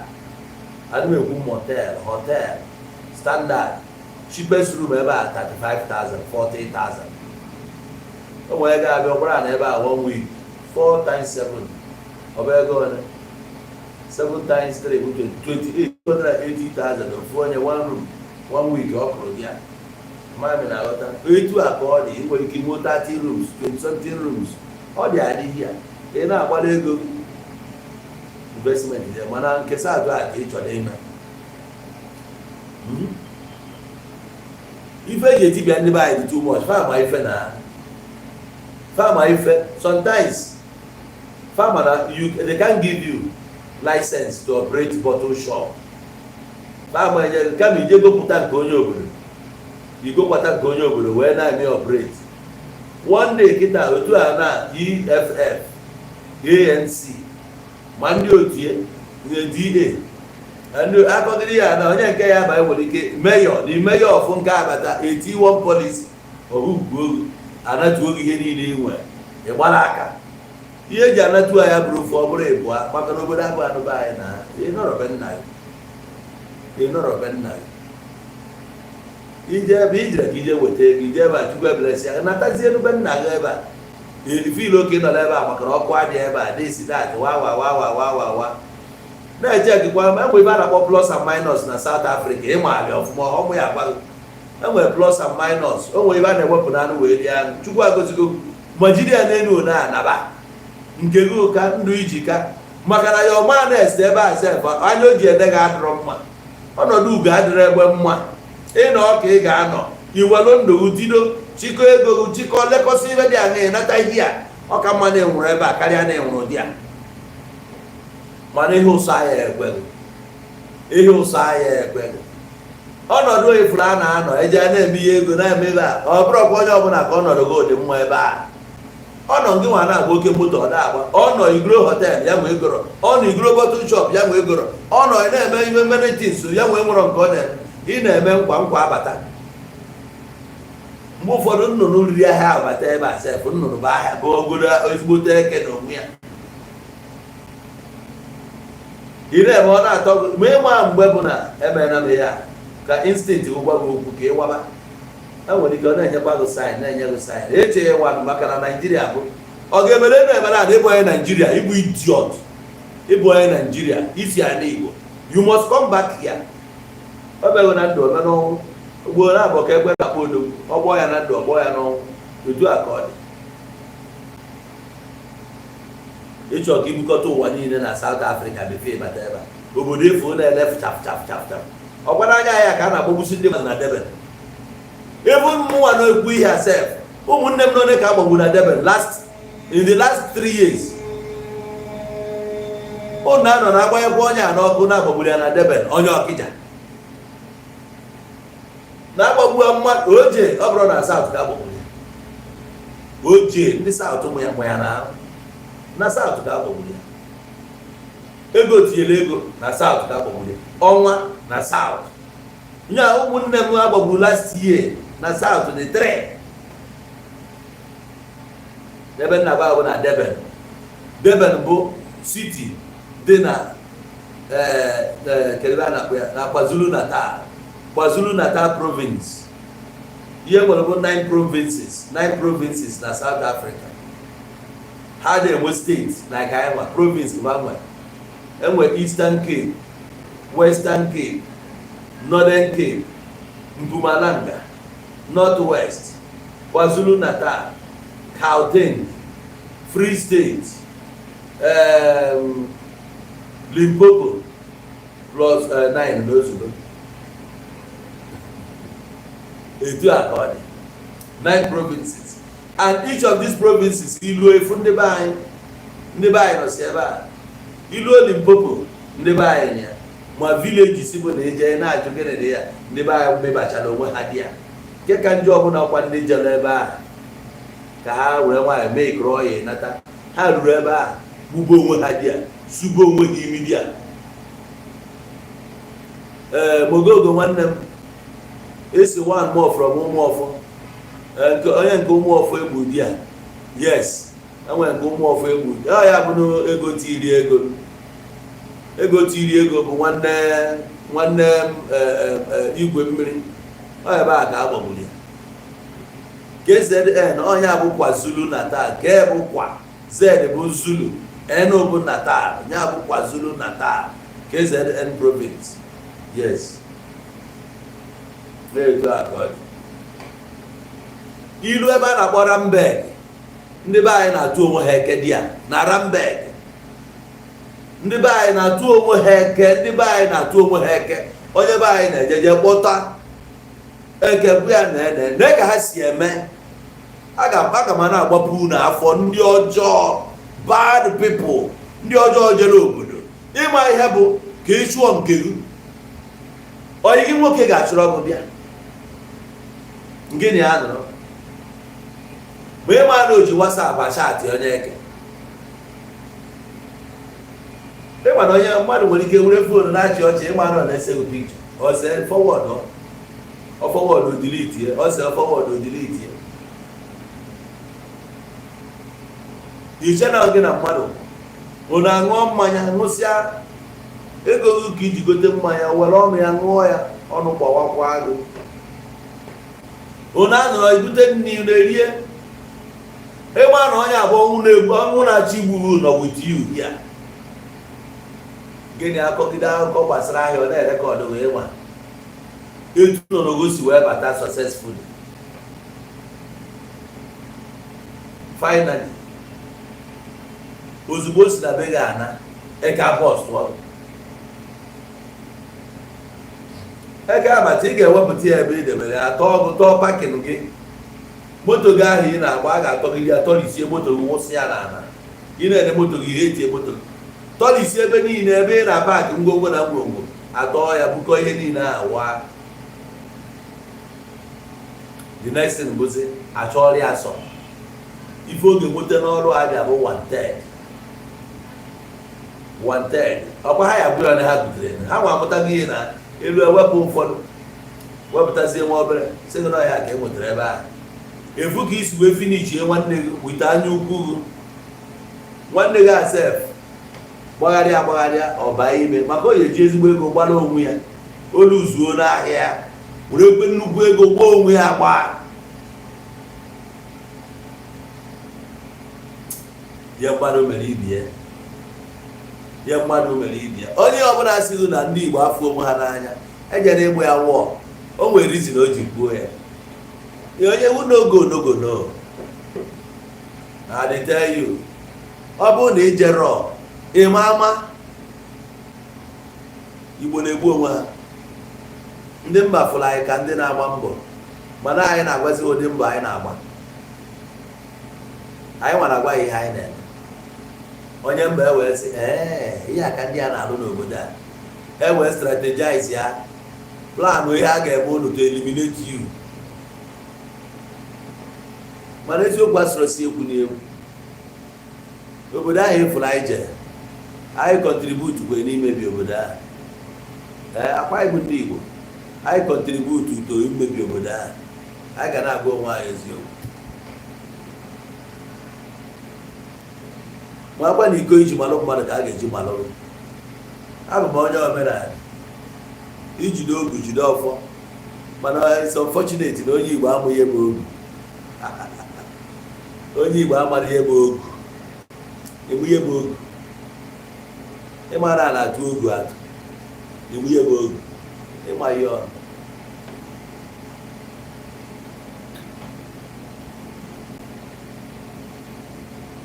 adịm ekwu motel hotel standard cheapest room ebe a 35,000 40,000 o nwere ga-abịa ọgbara na ebe a 1 week 4 times 7 ọba ego ole 7 times 3 28,000 ofu onye 1 room 1 week ọ kụrụ ya mami na aghọta etu a ka ọ dị nwere ike ime 30 rooms 20 something rooms ọ dị adịghị ya ị na-agbara ego investment dị mana nkesa atụ a ka ị chọrọ ime ife eji etibịa ndị be anyị dị too much fama ife na fama ife sometimes fama na they can give you license to operate bottle shop fama enye kama ije gopụta nke onye obodo igopụta nke onye obodo wee na-eme operate one day kịta otu a na EFF ANC ma ndị otie DA ndị akọgịrị ya na onye nke ya ba nwere ike mayor the mayor of nke abata 81 policy ogugu anatuo ihe niile inwe ịgbara aka ihe eji anatu ya bụrụ ofu ọ bụrụ ịbụa maka na obodo abụ anụba anyị na ịnọrọbe nna ije ebe ijire ka ije weta ego ije ebe a chukwu ebelesi aka natazie enube nna gị ebe a erifil oke nọ n'ebe a maka na ọkụ adị ebe a desi dat wa na-eje gịkwa ma enwe ibe a na-akpọ plus and minus na South Africa ịmali ọfụma ọmụ ya agbago enwere plus and minus o nwere ibe a na-ewepụ na anụ wee rie anụ chukwu agozigo majiria n'elu na anaba nke gị ụka ndụ iji ka maka na ya ọma na-ese ebe a sef anya o ji ede ga-adịrọ mma ọnọdụ ugo adịrọ egbe mma ịnọ ọka ị ga-anọ iwelu ndụ tido chikọ ego chikọ lekọsị ibe dị aṅa ịnata ihe a ọka mma na-enwere ebe a karịa na-enwere ụdị a mana ihe ụsọ ahịa ekweghị ihe ụsọ ahịa ekweghị ọnọdụ ifuru a na-anọ eje na-eme ihe ego na-emebe a ọ bụrụkwa onye ọbụla ka ọnọdụ gị dị mma ebe a ọnọ gị nwa na-agba oke moto ọ na-agba ọnọ igro hotel ya nwee goro ọnọ igro bottle shop ya nwee goro ọnọ na-eme ihe amenities ya nwee nwere nke ọ na-eme ị na-eme nkwa abata mgbe ụfọdụ nnụnụ riri ahịa abata ebe a sef nnụnụ bụ ahịa bụ ogodo ezigbote eke na onwe ya ị na-eme ọ na-atọ ma ịma mgbe bụ na emena m ya ka instinct gwa gị okwu ka ịwaba enwere ike ọ na-enyekwa gị saịn na-enye gị saịn echeghị nwa maka na Naijiria bụ ọ ga-emere na-emere ada ịbụ onye Naijiria ịbụ idiot ịbụ onye Naijiria isi ala Igbo you must come back here ọ bịaghị na ndụ ome n'ọnwụ ugboro na-abụ ka ekwe kakpa odo ọgbọ ya na ndụ ọgbọ ya n'ọnwụ otu a ka ọ dị ịchọ ka ibukọta ụwa niile na South Africa before ịbata ebe a obodo efu na-elefu chaf ọ gwara anya ya ka a na-agbagbusi ndị mmadụ na Durban ebe ụmụnwa na-ekwu ihe asef ụmụnne m n'one ka agbagbu na Durban in the last 3 years ụnụ na-anọ na-agbanyekwa onye a n'ọkụ na-agbagburu ya na Durban onye Ọkịja na-agbagbu mmadụ oje ọ bụrụ na South ka agbagburu ya oje ndị South ụmụ ya na South ka agbagburu ya ego tinyere ego na South ka agbagburu ya ọnwa na South nya ụmụnne m agbagburu last year na South dị 3 ebe nna gba bụ na Durban bụ city dị na kelebe na KwaZulu Natal province ihe nwere bụ 9 provinces na South Africa ha na-enwe steeti na ka anyị nwa province gbanwe enwe Eastern Cape, Western Cape, Northern Cape, Mpumalanga, Northwest, KwaZulu Natal, Gauteng, Free State, Limpopo plus 9 n'ozugbo etu akọni 9 provinces, and each of these provinces ilu efu ndị be anyị nọ si ebe a, ilu Limpopo ndị be anyị ya, ma villages bụ na eje na-ajụ gịnị dị ya, ndị be anyị mebachara onwe ha dị ya, nke ka ndị ọbụla ọkwa ndị jere ebe a ka ha were nwaanyị mee ikoro ọya nata, ha ruru ebe a gbugbo onwe ha dị ya, sugbo onwe ha imi dị ya. Mogogo nwanne m esi one more from Ụmụọfọ, onye nke Ụmụọfọ egbu di ya, yes, enwere nke Ụmụọfọ egbu di ya bụ ego tiri ego bụ nwanne igwe mmiri, ebe a ka agbagburu ya. KZN ọnya bụkwa Zulu Natal, ke bụkwa Z bụ Zulu, N bụ Natal, nya bụkwa Zulu Natal, KZN province, yes. Ilu ebe a na-akpọ Rambeg, ndị be anyị na-atụ onwe ha eke dị ya na Rambeg, ndị be anyị na-atụ onwe ha eke, onye be anyị na-ejeje kpọta eke bụ ya na ka ha si eme. Aga m na-agbapụ n'afọ ndị ọjọọ, bad people, ndị ọjọọ jere obodo. Ịma ihe bụ ka ị chụọ nke gị, onye gị nwoke ga-achọrọ ọgụ bịa gịnị ya nọrọ ma ịma na o ji WhatsApp achatị onye eke. Ịma na onye mmadụ nwere ike were fon na-achị ọchị, ịma na ọ na-ese gị pikchọ, ọ sị forward, ọ forward delete ya, ọ sị forward delete ya. Iche na gị na mmadụ unu aṅụọ mmanya, ṅụsịa ego gị ka iji gote mmanya, were ọnụ ya ṅụọ ya, ọnụ gbawakwa agụ. Unu anọrọ ibute nri na-erie, ịma na onye abụọ ọnwụ na-achị gburu nọ with you ya. Gịnị akọgide akụkọ gbasara ahịa ọ na-erekọdụ wee nwa etu nọ n'ogosi wee bata successfully. Finally, ozugbo si na be gị ana eka bọs tụọ eke abata, ị ga-ewepụta ya ebe ị debere ya, tọọ pakin gị, moto gị ahụ ị na-agba a ga-atọgide ya, tọlisie moto gị, wụsị ya n'ala, ị na-ene moto gị, ihe etie moto gị, tọlisie ebe niile ebe ị na-paakị ngwongwo na ngwongwo, atọọ ya, bukọ ihe niile awa. The next thing gozi achọrọ ya asọ, ife oge nweta n'ọrụ abịa bụ 1/3 ọkwa ha ya bụrụ na ha butere ha nwa amụtaghị ihe na elu ewepụ ụfọdụ, wepụtazie nwa obere sị gị na ọhịa ka e nwetara ebe ahụ. Efu ka isi wee finichie nwanne gị wite anya ukwu gị, nwanne gị asef gbagharịa ọba ime maka o ji ezigbo ego gbara onwe ya, olu zuo n'ahịa were ekwe nnukwu ego gbaa onwe ya agba. Ya mmadụ mere ibi ya, onye ọbụla asịghị na ndị Igbo afọ onwe ha n'anya ejere ịgba ya wụọ, o nwere izi na o ji gbuo ya. Onye wu n'ogo no, I tell you, ọ bụrụ na ijero ịma ama, Igbo na-egbu onwe ha. Ndị mba fụrụ anyị ka ndị na-agba mbọ, mana anyị na-agwazi ụdị mbọ anyị na-agba, anyị nwere agwa ihe anyị na-eme. Onye mba ewee sị ihe aka ndị a na-alụ n'obodo a, ewee strategize ya, plan ihe a ga-eme ụlọ to eliminate you. Mana eziokwu asọrọ si ekwu n'egwu, obodo ahụ efuru anyị jere, anyị contribute kwe n'imebi obodo ahụ. Akwa Igbo ndị Igbo, anyị contribute to imebi obodo ahụ. Anyị ga na-agwa onwe anyị eziokwu. Ma agba na iko iji malụ mmadụ ka a ga-eji malụ. Abụ m onye omenala, ijide ogu jide ọfọ, mana it's unfortunate na onye Igbo amụghị ebe ogu. Onye Igbo amaghị ebe ogu, egbughị ebe ogu. Ịmara na-atụ ogu atụ, egbughị ebe ogu, ịma ihe ọrụ.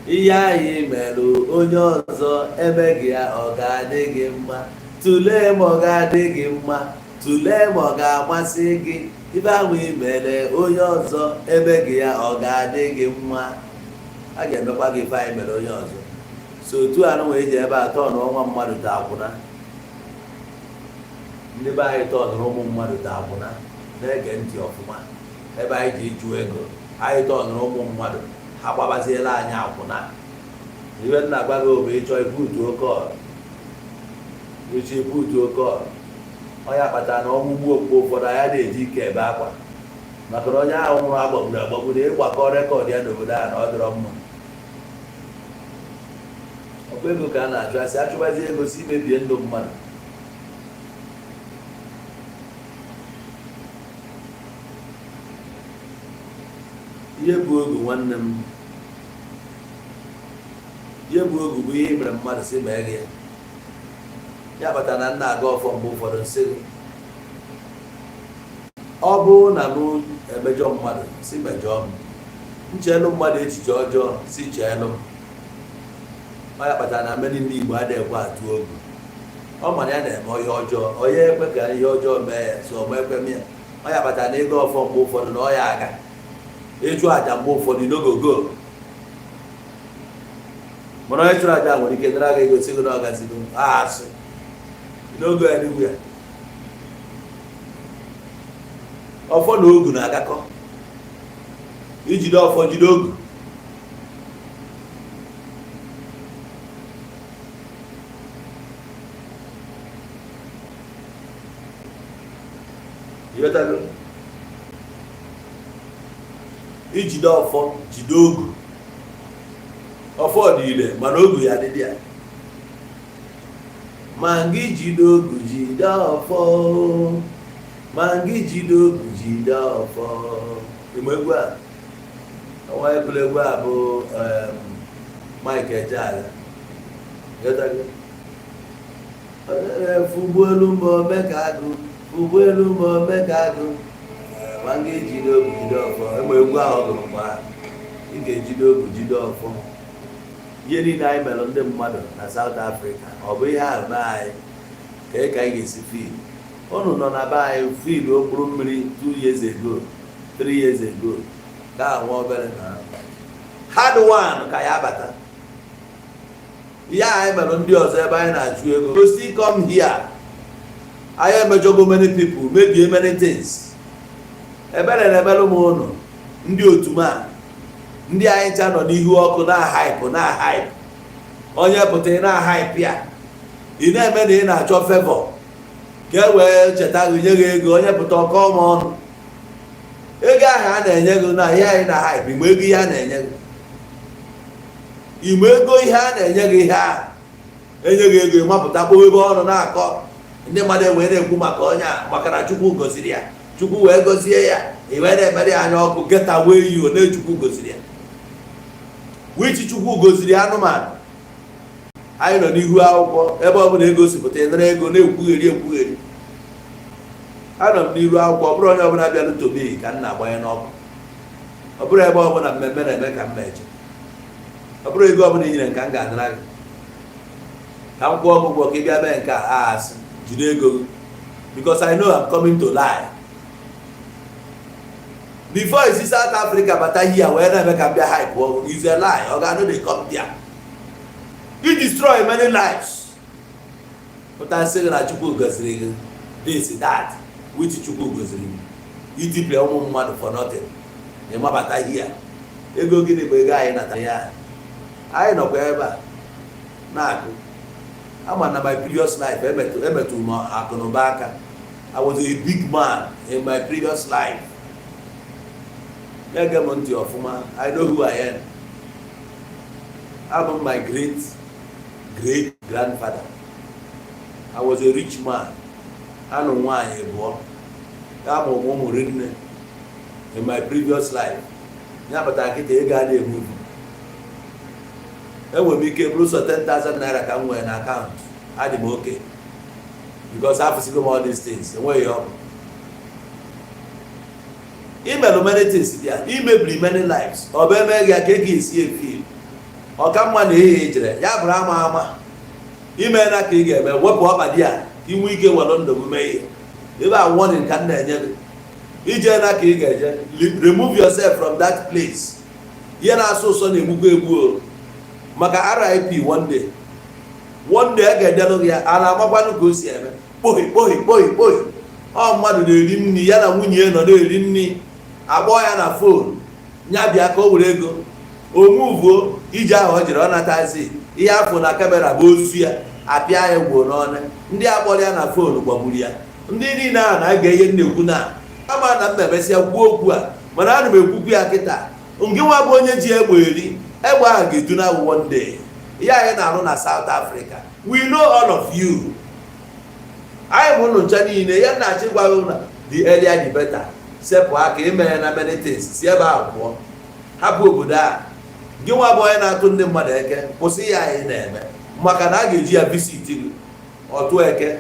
Ihe anyị merụ onye ọzọ emeghị ya, ọ ga-adị gị mma. Tụlee ma ọ ga-adị gị mma, tụlee ma ọ ga-amasị gị. ibe ahụ imere onye ọzọ ebe gị ya ọ ga-adị gị mma, a ga-emekwa gị ife anyị mere onye ọzọ. So otu anụ wee ji ebe atọ n'ọnwa mmadụ ta akwụna, ndị be anyị tọnụrụ ụmụ mmadụ ta akwụna, na-ege ntị ọfụma. Ebe anyị ji ịchụ ego, anyị tọnụrụ ụmụ mmadụ, ha gbabaziela anyị akwụna. Iwe nna gwa gị obe ịchọ ibutu oke ọrụ, echi ibutu oke ọrụ, onye kpatara na ọmụgbu okpu ụfọdụ anya na-eji ike ebe akwa, maka na onye ahụ nwụrụ agbagburu agbagburu ịgbakọ rekọdụ ya n'obodo a na ọ dịrọ mma. Ọkwa ego ka a na-achụ, asị achụbazi ego si imebie ndụ mmadụ. Ihe bụ ogu nwanne m, ihe bụ ogu bụ ihe mere mmadụ si mee gị ya kpatara na nna aga ọfọ mgbe ụfọdụ nsị gị, ọ bụrụ na m emejọ mmadụ si mejọọ m, ncheelu mmadụ echiche ọjọọ si cheelu m. Ọ ya kpatara na mmeri ndị Igbo adịghị ekwe atụ ogu. Ọ mara ya na-eme ihe ọjọọ, onye ekwe ka ihe ọjọọ mee ya, so ọma ekwe m ya. Ọ ya kpatara na ịga ọfọ mgbe ụfọdụ na ọ ya aga ịchụ àjà mgbe ụfọdụ n'ogogo, mana onye chụrụ àjà nwere ike nara gị ego si gị na ọgazigo asị n'ogo ya n'igwe ya. Ọfọ na ogu na-agakọ, ijide ọfọ jide ogu. Ịghọtago? Ijide ọfọ jide ogu. Ọfọ dị ire mana ogu ya dị ya. Ma gị jide ogu jide ọfọ, ma gị jide ogu jide ọfọ. Ịma egwu a? Ọnwa ebule egwu a bụ Mike Chaa. Ịghọtago? Fụgbuelu mbọ mee ka agụ, fụgbuelu mbọ mee ka agụ. Ma nga ejide ogu jide ọfọ. Ịma egwu ahụ gụrụ kwa ị ga-ejide ogu jide ọfọ. Ihe niile anyị mere ndị mmadụ na South Africa, ọ bụ ihe ahụ be anyị ka anyị ga-esi fiil. Unu nọ na be anyị fiil okpuru mmiri 2 years ago, 3 years ago, ka ahụ obere na hard one ka ya bata. Ihe anyị mere ndị ọzọ ebe anyị na-achụ ego, to still come here. Anyị emejọgo many people, mebie many things. Ebere na ebere ụmụ ụnụ ndị otu m a, ndị anyị cha nọ n'ihu ọkụ na-ahaịpụ na-ahaịpụ, onye pụta ị na-ahaịpụ ya, ị na-eme na ị na-achọ fevọ ka e wee cheta gị nye gị ego, onye pụta ọkọ ọma ọnụ. Ego ahụ a na-enye gị na ihe anyị na-ahaịpụ, ime ego ihe a na-enye gị, ime ego ihe a na-enye gị, ihe ahụ enye gị ego ịmapụta kpọwa ebe ọrụ na-akọ, ndị mmadụ wee na-ekwu maka onye a maka na Chukwu goziri ya, Chukwu wee gozie ya, i wee na-emere ya anya ọkụ, geta wee yi one Chukwu goziri ya. Wichi Chukwu goziri anụmanụ. Anyị nọ n'ihu akwụkwọ ebe ọ bụla egosipụta ịnara ego na-ekwugheri ekwugheri. Anọ m n'ihu akwụkwọ, ọ bụrụ onye ọbụla bịa n'utobe ka m na-agbanye n'ọkụ, ọ bụrụ ebe ọbụla mmemme na-eme ka m meje, ọ bụrụ ego ọbụla inyere nke m ga-anara gị ka m kwụọ ụgwọ ka ị bịa mee nke a asị jide ego gị, because I know I'm coming to lie. Before isi South Africa bata here wee na-eme ka m bịa hype is a lie. Ọ ga-anụ dey come there. You destroy many lives. Pụta nsị gị na Chukwu goziri gị this that which Chukwu goziri gị, itipịa ụmụ mmadụ for nothing. Ị mabata here. Ego gịnị bụ ego anyị natara ya? Anyị nọkwa ebe a na-akụ. Ama na my previous life emetụ m akụnụba aka. I was a big man in my previous life. I know who I am. I'm my great grandfather. I was a rich man. I know why I born. I'm a woman in my previous life. Yeah, but I get a guy movie. And when we came close to 10,000 naira come in account, I'm okay. Because I have to see all these things. And where you are. Email many things there. Email many lives. Obey me ya kegi isi efi. Okamma na ejere. Ya bra ama. Email na ka ị ga-eme wepụ ọba dị a inwe ike were ndụ mee. Ebe a warning ka na-enye gị. ije na ka ị ga-eje remove yourself from that place. Ihe na-asụ ụsọ na-egbukwa egbu maka RIP one day a ga-edenụ ya a na-amakwanụ ka o si eme kpohi ọ mmadụ na-eri nri ya na nwunye nọ na-eri nri agbọọ ya na fon nya bịa ka o were ego omuvuo ije ahụ o jere ọ natazi ihe afọ na kamera bụ ozu ya apịa ya egwu n'ọnụ ndị akpọrọ ya na fon gbagburu ya ndị niile ahụ na-aga ihe na-ekwu na ama na mmebesịa kwuo okwu a mana ana m ekwukwu ya kịta nke nwa bụ onye ji egbe eri egbe ahụ ga-edu na one day ihe anyị na-arụ na South Africa. We know all of you. anyị bụ ụnụ ncha niile ya na-achị gwaghị na the earlier the better. Sepụ aka ime ya na many things si ebe ahụ pụọ hapụ obodo a. Gị nwa bụ onye na-atụ ndị mmadụ eke kwụsị ya anyị na-eme maka na a ga-eji ya visit gị ọtụ eke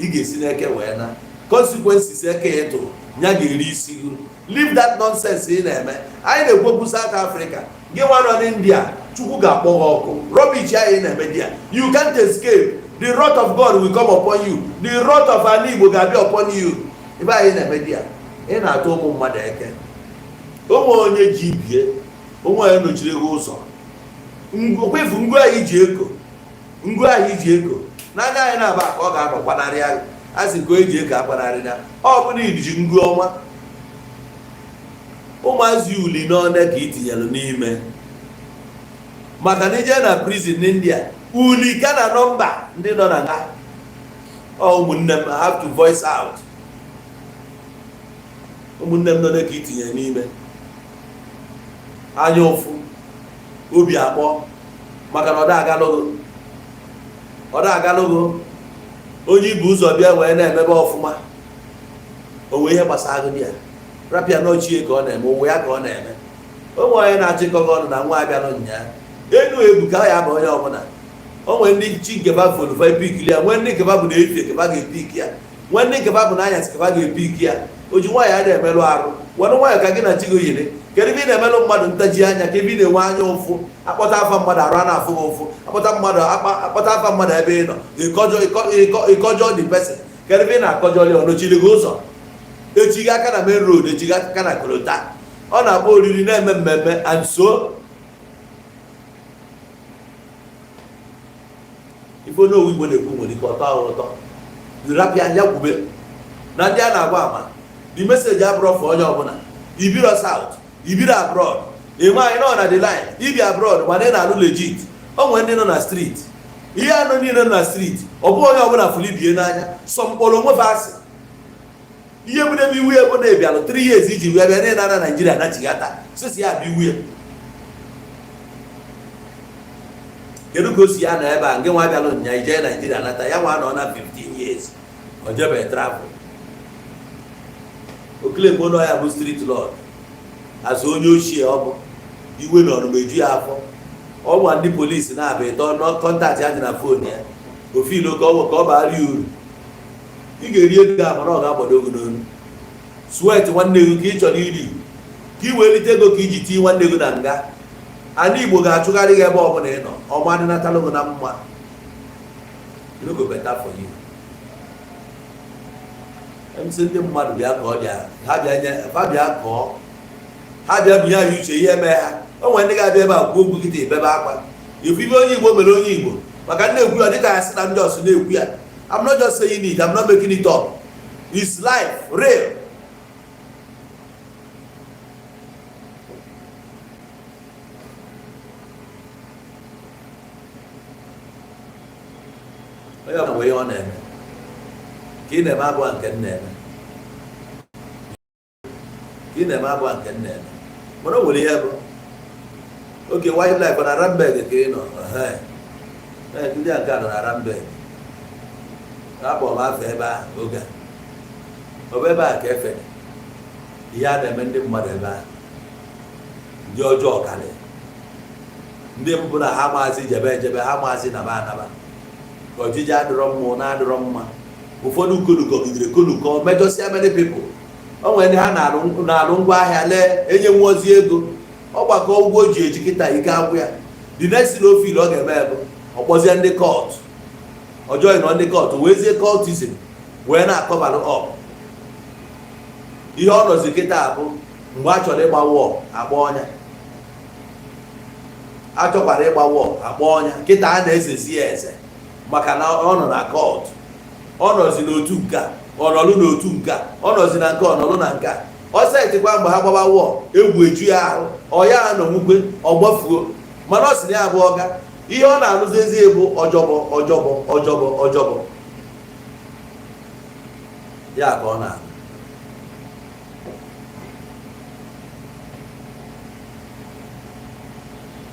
ị ga-esi n'eke wee na consequences eke ịtụ nya ga-eri isi gị. Leave that nonsense ị na-eme. Anyị na-ekwopụ South Africa. Gị nwa nọ n'India Chukwu ga-akpọ ha ọkụ. Rubbish anyị na-eme dia. You can't escape. The wrath of God will come upon you. The wrath of an Igbo ga-abịa upon you. Ibe anyị na-eme dia. Ị na-atụ ụmụ mmadụ eke. Onwe onye ji bie, onwe onye nọchiri ego ụzọ. Okwefu ngụ anyị ji eko. Ngụ anyị ji eko. N'anya anyị na-aba ka ọ ga-anọ kwanarị anyị. Asị ka o eji eko akwanarị ya. Ọ bụ na iji ngụ ọnwa. Ụmụazị uli n'one ka itinyelu n'ime maka na ije na prison n'India uli ka na nọmba ndị nọ na nga. Ụmụnne m have to voice out. Ụmụnne m nọ ka itinye n'ime anya ụfụ obi akpọ maka na ọ da agalụgo onye ibu ụzọ bịa wee na-emebe ọfụma o wee ihe gbasara agụ ya rapịa n'ochie ka ọ na-eme ụwa ya ka ọ na-eme. Onwe onye na-achịkọghị ọnụ na nwa abịa n'ụnyaa enu egwu ka ya bụ onye ọbụla. O nwere ndị chi nkeba folufa epikili ya, nwee ndị nkeba bụ na efie keba ga-epik ya, nwee ndị nkeba bụ na anyasị keba ga-epik ya. O ji nwaanyị a na-emelụ arụ were nwaanyị ka gị na chi gị yiri kedu ebe ị na-emelụ mmadụ ntaji anya ka ebe ị na-enwe anya ụfụ akpọta afa mmadụ arụ a na-afụ gị ụfụ akpọta afa mmadụ ebe ị nọ ịkọjọ the person kedu ebe ị na-akọjọli ọnọchiri gị ụzọ echighị aka na main road echighị aka na kolota ọ na-agba oriri na-eme mmemme and so ife onye owu Igbo na-ekwu nwere ike ọtọ ahụ ụtọ rapịa anya kwube na ndị a na-agba ama the message abụrụ for onye ọbụla ibiro South ibiro abroad enwe anyị nọ na the line ibi abroad mana ị na-alụ legit. O nwere ndị nọ na street ihe anụ niile nọ na street ọ bụ onye ọbụla fulibie n'anya sọ mkpọrọ onwefe asị ihe bụ n'ebe iwu ebo na-ebialụ 3 years iji wee bịa na Naijiria nachighata sisi ya bụ iwu ya. Kedu ka o si ya na ebe a nke nwa bịalụ nya ije Naijiria nata ya nwa nọ na 15 years o jebe travel okele mgbe ụlọ ya bụ street lord azụ onye ochie ọ bụ iwe na ọnụma eju ya afọ ọ gwa ndị polisi na-abịa ịtọ kọntaktị ya dị na fon ya ofilo ka ọ baara ya uru. Ị ga-eri ego a mana ọ ga-agbado ogo n'onu swet nwanne ego ka ị chọrọ iri ka ị wee lite ego ka iji tinye nwanne ego na nga. Ndị Igbo ga-achụgharị gị ebe ọbụla ị nọ ọma dị natalụgo na mma go better for you. Emsi ndị mmadụ bịa ka ọ bịa ha bịa binye anyị uche ihe mee ha. O nwere ndị ga-abịa ebe a kwuo okwu kịta ebebe akwa ife onye Igbo mere onye Igbo maka ndị ekwu ya dịka ya sị na ndị ọsụ na-ekwu ya. I'm not just saying it, I'm not making it up. It's life, real. Onye ọbụla wee ọ na-eme ka ị na-eme abụọ nke na-eme mana o nwere ihe bụ oge wildlife na Ramberg ka ị nọ ndị a nke a nọ na Ramberg akpọ m afọ ebe a oge ọ bụ ebe a ka efe ihe a na-eme ndị mmadụ ebe a ndị ọjọọ karị ndị mbụ na ha maazị jebe ha maazị naba anaba ka ọjịji adịrọ mmụọ na-adịrọ mma ụfọdụ kolukọgidere kolukọ mejọsịa many people. O nwere ndị ha na-alụ ngwa ahịa lee enye nwozi ego ọgbakọ ụgwọ ji eji kịta ike agwụ ya the next ofil ọ ga-eme bụ ọkpọzie ndị kọt ọjọọ nọ ndị kọt wezie cultism wee na-akọbalụ up ihe ọ nọzi kịta bụ mgbe a chọrọ ịgba wọl akpọ ọnya, achọkwara ịgba wọl akpọ ọnya. Kịta a na-ezezi ya eze maka na ọ nọ na kọt, ọ nọzi n'otu nke a, ọ nọlụ n'otu nke a, ọ nọzi na nke, ọ nọlụ na nke a. Ọ setikwa mgbe ha gbaba wọl egwu eju ya ahụ, ọ ya ha nọnwukwe ọgbafuo, mana ọ sị na ya bụ ọga ihe ọ na-alụzi bụ ọjọbọ ọjọbọ ọjọbọ ọjọbọ ya ka ọ na-alụ.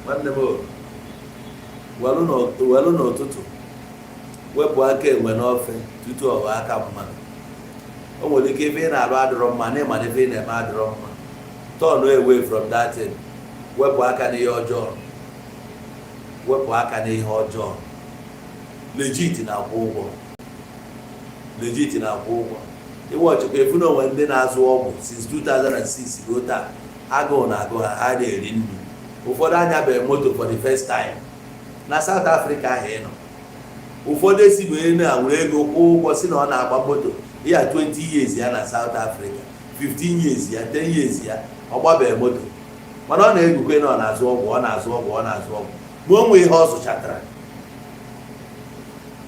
Nwanne m welụ n'ụtụtụ wepụ aka enwe n'ofe tutu ọ ghọọ aka mmadụ. O nwere ike ebe ị na-alụ adịrọ mma na ịma na ebe ị na-eme adịrọ mma, turn away from that thing. Wepụ aka n'ihe ọjọọ, wepụ aka n'ihe ọjọọ. Legit na-akwụ ụgwọ, legit na-akwụ ụgwọ. Iwe ọchịkwa efu na onwe ndị na-azụ ọgwụ since 2006 ruo taa, agụụ na-agụ ha, ha na-eri nri. Ụfọdụ anyabeghị moto for the first time na South Africa ahụ ị nọ. Ụfọdụ esibeghị na nwere ego kwụọ ụgwọ si na ọ na-agba moto ya 20 years ya na South Africa, 15 years ya, 10 years ya, ọ gbabeghị moto, mana ọ na-egwukwe na ọ na-azụ ọgwụ, ọ na-azụ ọgwụ, ọ na-azụ ọgwụ. Ma o nwee ihe ọ zụchatara.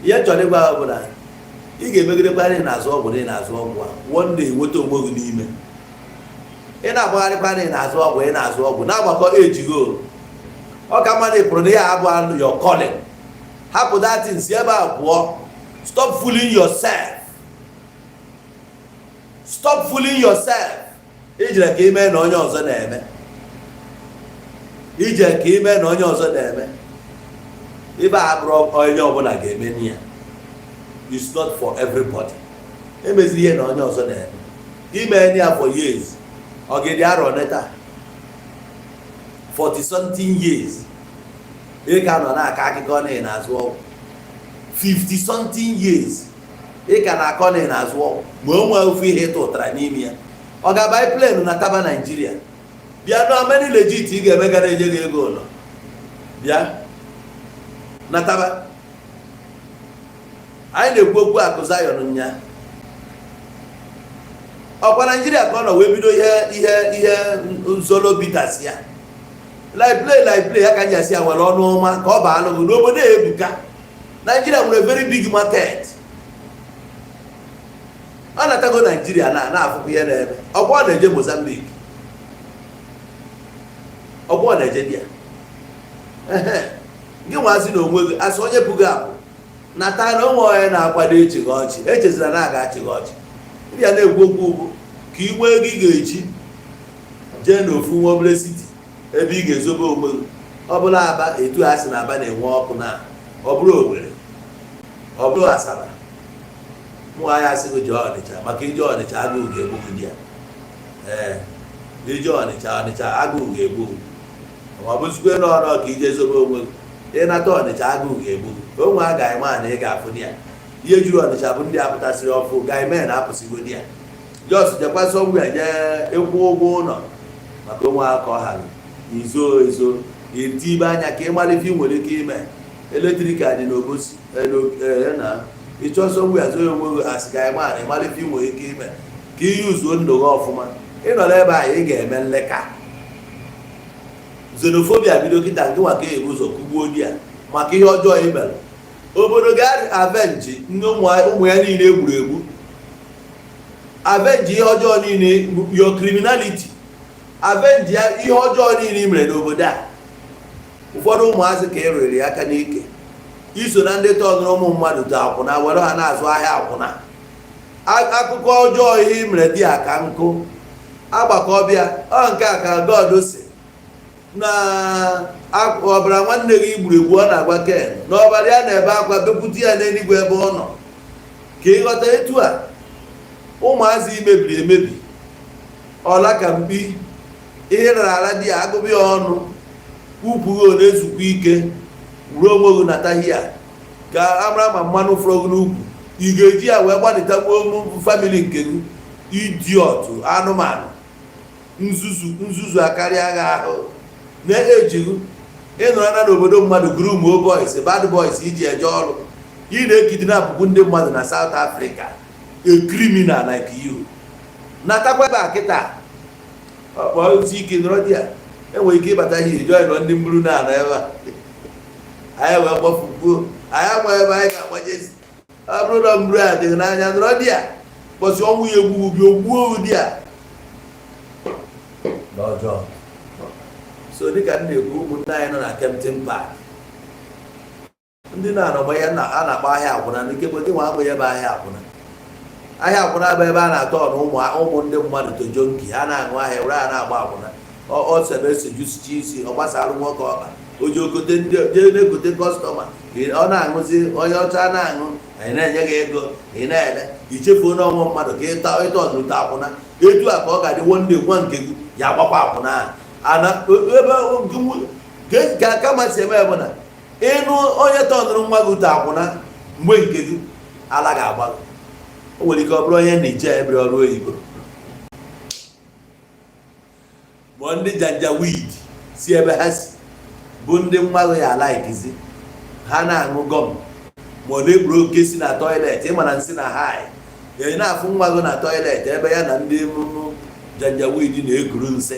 Ihe chọrọ ịgwa ha bụ na ị ga-emegidekwa na ị na-azụ ọgwụ na ị na-azụ ọgwụ a, one day nweta onwe gị n'ime. Ị na-agbagharịkwa na ị na-azụ ọgwụ, ị na-azụ ọgwụ na-agbakọ ejigo, ọ ka mma na ịpụrụ na ya abụ your calling. Hapụ that thing, si ebe a pụọ. Stop fooling yourself. Stop fooling yourself. Ijere ka ime na onye ọzọ na-eme. Ije ka ime na onye ọzọ na-eme. Ibe abụrụ onye ọbụla ga-eme n'iya. It's not for everybody. Emezi ihe na onye ọzọ na-eme. Ime ya for years. Ọ ga-edị arọ neta 40 something years. Ị ka nọ na-aka akụkọ na ị na-azụ ọgwụ 50 something years. Ị ka na-akọ na ị na-azụ ọgwụ ma o nwee ofu ihe tụtara n'ime ya. Ọ ga-abai plenu na taba Nigeria bịa nọ many legit ị ga-eme gara eje gị ego ụlọ bịa na taba. Anyị na-ekwu okwu akụ Zion nya ọkwa Nigeria ka ọ nọ wee bido ihe nzolo bitas ya like play ya ka anyị asị ya nwere ọnụ ọma ka ọ baa alụghị n'obodo ebuka. Nigeria nwere very big market. Ọ na-atago Nigeria na-afụkwa ihe na-eme. Ọgwụ ọ na-eje Mozambique, ọgwụ ọ na-eje dia gị nwazi na onwe gị asị onye bụgo abụ nata na onwe onye na-akwado echi gị ọchị, echezira na aga achị gị ọchị. Ndị ya na-ekwu okwu ugwu ka ị nwee ego ị ga-eji jee n'ofu nwa obere siti ebe ị ga-ezobe onwe gị. Ọ bụla Aba, etu ha si na Aba na-enwe ọkụ na ọ bụrụ Owerri, ọ bụrụ Asaba, nwa ya asị gị jee Ọnịcha maka ije Ọnịcha agụụ ga-egbu gị ya. Ije Ọnịcha agụụ ga-egbu gị. Ma ọ bụzikwe n'ọrụ ka ije zobe onwe gị, ịnata Ọnịcha agụụ ga-egbu gị. Onwe a ga-eme a na ị ga-afụ di ya. Ihe juru Ọnịcha bụ ndị apụtasịrị ọfụ ga-eme na apụsịgo di ya. Jos jekwasị ọgwụ ya nye ịkwụ ụgwọ ụlọ maka onwe aka ọha izo etibe anya ka ịmalite ị nwere ike ime. Eletrik adị n'obosi na ịchọsọ ọgwụ ya zoe onwe gị asị ga eme a ịmalite ị nwere ike ime ka ihe uzuo ndụ gị ọfụma. Ịnọrọ ebe a ị ga-eme nleka. Xenophobia bido kịta nke nwa ka ebu ụzọ kugbuo di ya maka ihe ọjọọ ị mere. Obodo ga-avenji ndị ụmụ ya niile egburu egbu, avenji ihe ọjọọ niile, your criminality, avenji ihe ọjọọ niile mere n'obodo a. Ụfọdụ ụmụazị ka e rere aka n'ike iso na ndị tọnụrụ ụmụ mmadụ tụ akwụna were ha na-azụ ahịa akwụna. Akụkọ ọjọọ ihe mere dị a ka nkụ agbakọbịa. Ọ nke a ka God si na ọbara nwanne gị gburu egbu ọ na-agwa Ken na ọbara ya na-ebe akwa bepụta ya n'eluigwe ebe ọ nọ. Ka ịghọta etu a ụmụazị mebiri emebi, ọla ka mkpi, ihe rara ara dị ya agụbị ya ọnụ, kwupụghị ọ na-ezukwa ike ruo onwe gị nataghị ya ka amara ma mmanụ fụrụ gị n'ukwu. Ị ga-eji ya wee gbanịtakwa famili nke gị. Idiọtụ, anụmanụ, nzuzu akarịa agha ahụ na-ejighị ịnọrọ na n'obodo mmadụ groom boys, bad boys iji eje ọrụ. Ị na-ekidina abụbụ ndị mmadụ na South Africa, a criminal like you. natakwa ebe a kịta ọkpọ ozi ike nọrọ di ya enwere ike ịbata ihe ijọ ịnọ ndị mburu na-anọ ebe a anyị wee gbafukwuo anyị ama ebe anyị ga-agbajezi ọ bụrụ na mburu a dịghị n'anya nọrọ di ya kpọsi ọnwụ ya egwu bi ogbuo di ya n'ọjọọ. So dịka m na-ekwu ụmụnne anyị nọ na Kempton Park ndị na-anọgba ya a na-akpọ ahịa akwụna n'ike bụ ndị nwa abụ ya bụ ahịa akwụna. Ahịa akwụna bụ ebe a na-atọ ụmụ ndị mmadụ tojo nki ha na-aṅụ ahịa were ha na-agba akwụna ọ sebe esejusicha isi ọ gbasara nwoke ọkpa o ji okote ndị jee na-egote kọstọma ọ na-aṅụzi onye ọcha na-aṅụ anyị na-enye gị ego ị na-ele ichefuo n'ọnwụ mmadụ ka ịta ọnụta akwụna etu a ka ọ ga-adịwo ndị nwa nke gị ya agbakwa akwụna ebe ka kama si eme bụ na ịnụ onye tọnụrụ nwa gị ụtọ akwụna mgbe nke gị ala ga-agba gị. O nwere ike ọ bụrụ onye na-eje ebere ọrụ oyibo ma ndị janjaweed si ebe ha si bụ ndị nwa gị ya ala ikizi ha na-aṅụ gọm ma ọ na-egburu oke si na tọilet ịma na nsị na hai ị na-afụ nwa gị na tọilet ebe ya na ndị janjaweed na-ekuru nsị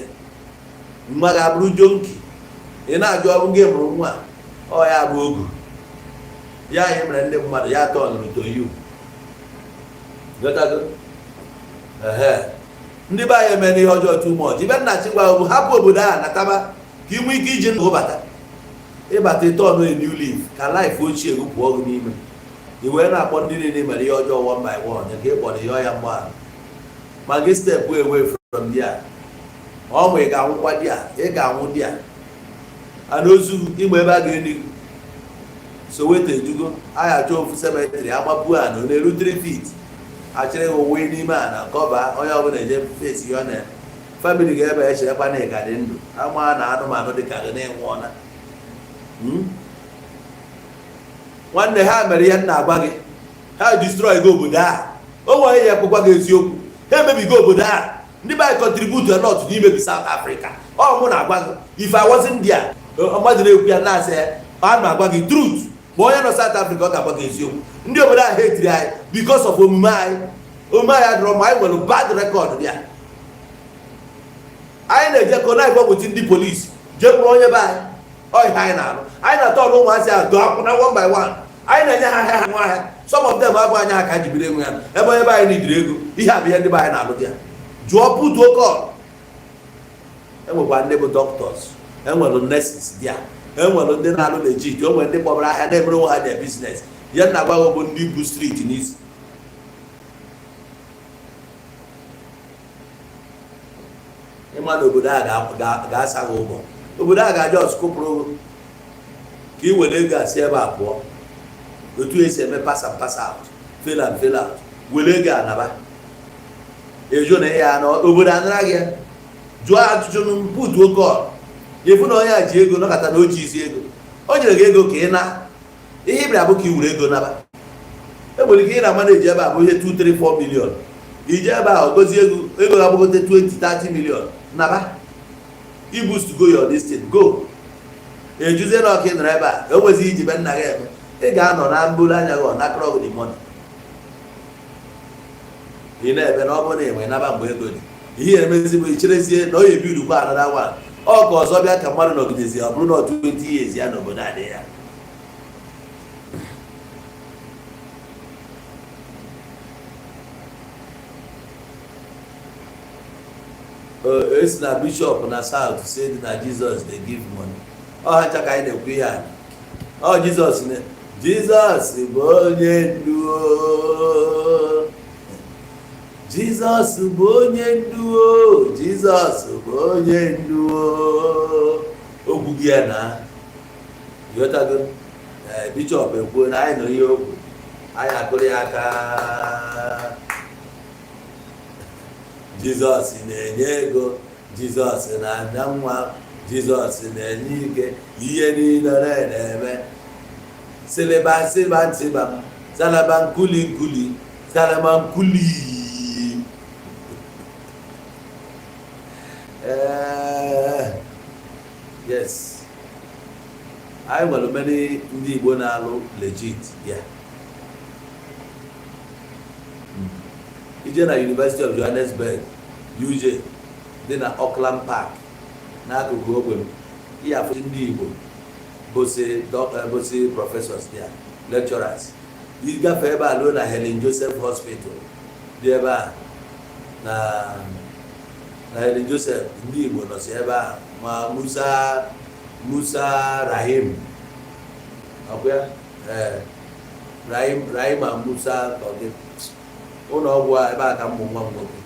nwa gị abụrụ jonki ị na-ajụ ọrụ gị mụrụ nwa ọ ya bụ ogu ya anyị mere ndị mmadụ ya tọnụrụ toyu ndị be anyị emere ihe ọjọọ too much. Ibe nna chigwa bụ hapụ obodo a nataba ka ị nwee ike iji ndụ bata ịbata ịtọnụ a new leaf ka life ochie gị pụọ gị n'ime i wee na-akpọ ndị niile mere ihe ọjọọ one by one ka ị kpọrọ ihe ọya mgbaghara ma gị step away from there ọ ma ị ga-anwụkwa di a ị ga-anwụ di a ana ozu ịgba ebe a ga-eni Soweto ejugo anyị achọ ofu cemetery agbapu a na na-eru 3 feet achịrị ụwe n'ime a na kọba onye ọbụla eje fesi ihe ọ na famili ga-ebe echekwa na ịga dị ndụ ama na anụmanụ dị ka gị na-enwụọna nwanne ha mere ihe nna agwa gị ha destroy gị obodo a o nwere ihe ekwukwa gị eziokwu ha emebigo obodo a ndị be anyị contribute a lot n'imebi South Africa ọ mụ na-agwa gị if I wasn't there mmadụ na-ekwu ya na-asị a na-agwa gị truth ma onye nọ South Africa ọ ga-agwa gị eziokwu ndị obodo ahụ etiri anyị because of omume anyị adọrọ ma anyị nwere bad record ya anyị na-eje kọnaịgwa weti ndị polisi jee kpụrụ onye be anyị ọhịa anyị na-alụ anyị na-atọ ọrụ ụmụazị ahụ dụ akwụna one by one anyị na-enye ha ahịa ha nwa ahịa some of them abụ anya ha ka jibiri enwe ya ebe onye be anyị na-ediri ego ihe abụ ihe ndị be anyị na-alụ dị ya jụọ putuo kọl enwekwa ndị bụ doctors enwere nurses dị ya enwere ndị na-alụ legit o nwere ndị kpọbara ahịa na-emere onwe ha their business ya na agwa bụ ndị bụ street n'isi ịma na obodo a ga-asa gị ụgwọ obodo a ga-aja ọskụpụrụ ka ị were ego asị ebe a pụọ otu esi eme pass out fail out were ego anaba eju na ya na obodo anara gị jụọ ajụjụ mputu oke ọrụ ịfụ na onye a ji ego nọkọta na o ji isi ego o nyere gị ego ka ị na ihe ịbịa bụ ka i were ego naba enwere ike ị na maneji ebe a bụ ihe 2-3-4 million iji ebe a ogozi ego ga-agbagote 20-30 million naba iboost go your destiny go ejuzie na ọka ị nọrọ ebe a enwezighị iji be nna gị eme ị ga-anọ na mbulu anya gị ọ nakọrọ gị the money ị na-ebe na ọ bụrụ na enwe naba mgbe ego dị ihe emezi bụ icherezie na o ya ebirukwa anada nwa ọ ka ọzọ bịa ka mmadụ nọgidezi ọ bụrụ na 20 years ya n'obodo adị ya esi na bishọp na South say na Jesus dey give money ọ ha ncha ka anyị na-ekwu ihe anyị ọ Jizọs bụ onye ndu Jizọs bụ onye ndu Jizọs bụ onye ndu okwu gị ya na yọtago bishọp ekwuo na anyị nọ ihe okwu anyị akụrụ ya aka Jizọs na-enye ego Jizọs na-anya nwa Jizọs na-enye ike ihe niile na-eme sileba salaba nkuli salama nkuli yes anyị nwere many ndị Igbo na-alụ legit ya ije na University of Johannesburg UJ dị na Auckland Park n'akụkụ ogbe m ihe afọ ndị Igbo bụsị professors there lecturers ịgafe ebe a lụọ na Helen Joseph Hospital dị ebe a na Helen Joseph ndị Igbo nọsi ebe a ma Musa Rahim ọkwa Rahim ma Musa ụlọ ọgwụ ebe a ka mmụ nwa m nwoke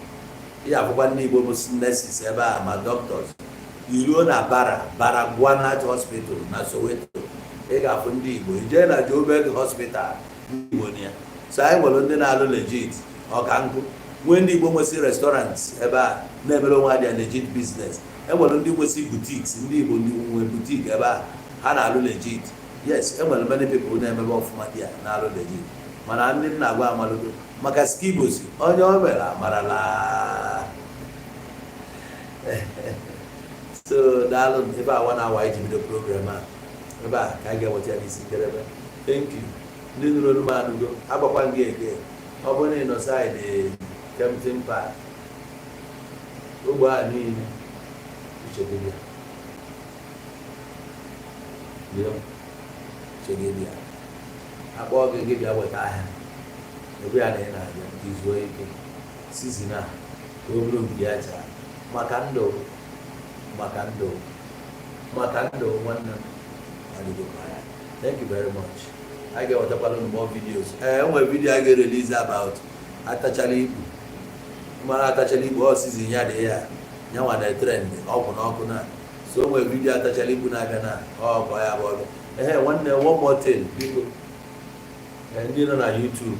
ihe akwụkwọ ndị Igbo bụ nurses ebe a ma doctors iruo na Baragwana Hospital na Soweto ị ga-afụ ndị Igbo ijee na Joburg Hospital ndị Igbo ya so anyị nwere ndị na-alụ legit ọka nkụ nwee ndị Igbo nwesị restaurants ebe a na-emere onwe dị legit business enwere ndị nwesị boutiques ndị Igbo ndị nwe boutique ebe a ha na-alụ legit yes enwere many people na-emebe ọfụma dị ya na-alụ legit mana ndị na-agwa amalụgo maka skibosi onye o mere amarala so daalụ ebe a wana awa iji bido program a ebe a ka a ga-eweta ya n'isi nkerebe thank you ndị nụrụ olu m anụgo agbakwa gị ege ọ bụrụ na ị nọ saịdị Kempton Park ogbe a niile chegide ya akpọọ gị bịa weta ahịa ebe ya na ị na-abịa izuo ike sizin a obere mpi ya Chaa maka ndụ nwanne m adịgokwa ya. Thank you very much. I get watakwala more videos. Enwere video I get release about atachala ibu mara atachala ibu ọ season ya dị ya nyanwa na trend ọkụ n'ọkụ na so enwere video atachala ibu na-abịa na ọkọ ya bụ nwanne one more thing biko ndị nọ na YouTube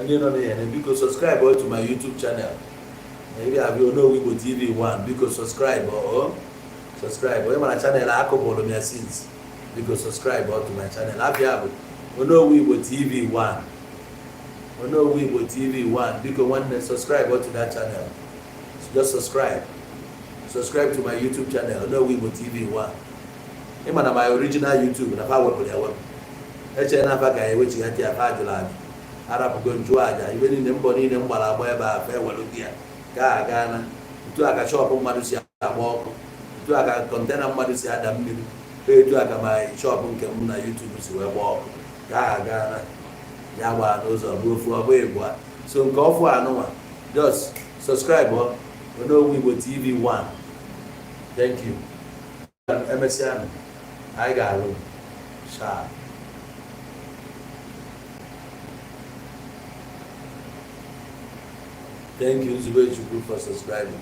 ndị nọ na ya biko subscribe to my YouTube channel. Maybe I will know Igbo TV 1 because subscribe subscribe. When my channel I couple of since because subscribe to my channel. I have know Igbo TV 1. Know Igbo TV 1 because when subscribe to that channel. Just subscribe. Subscribe to my YouTube channel. Know Igbo TV 1. I'm on my original YouTube. Na power for your na fa ga ewe chi ati afa jula. Arab go njuaja. Even in mbọ ni mbala agba ebe a fa welu dia. Ga na itu aka shop mmadụ si agba ọkụ itu aka container mmadụ si ada mmiri itu aka my shop nke m na YouTube si wee gba ọkụ ga na ya gba n'ụzọ bụ ofu ọgba egwu so nke ọfụ anụnwa just subscribe Know Igbo TV 1. Thank you. MSN I got Chaa. Thank you, Zube Chukwu, for subscribing.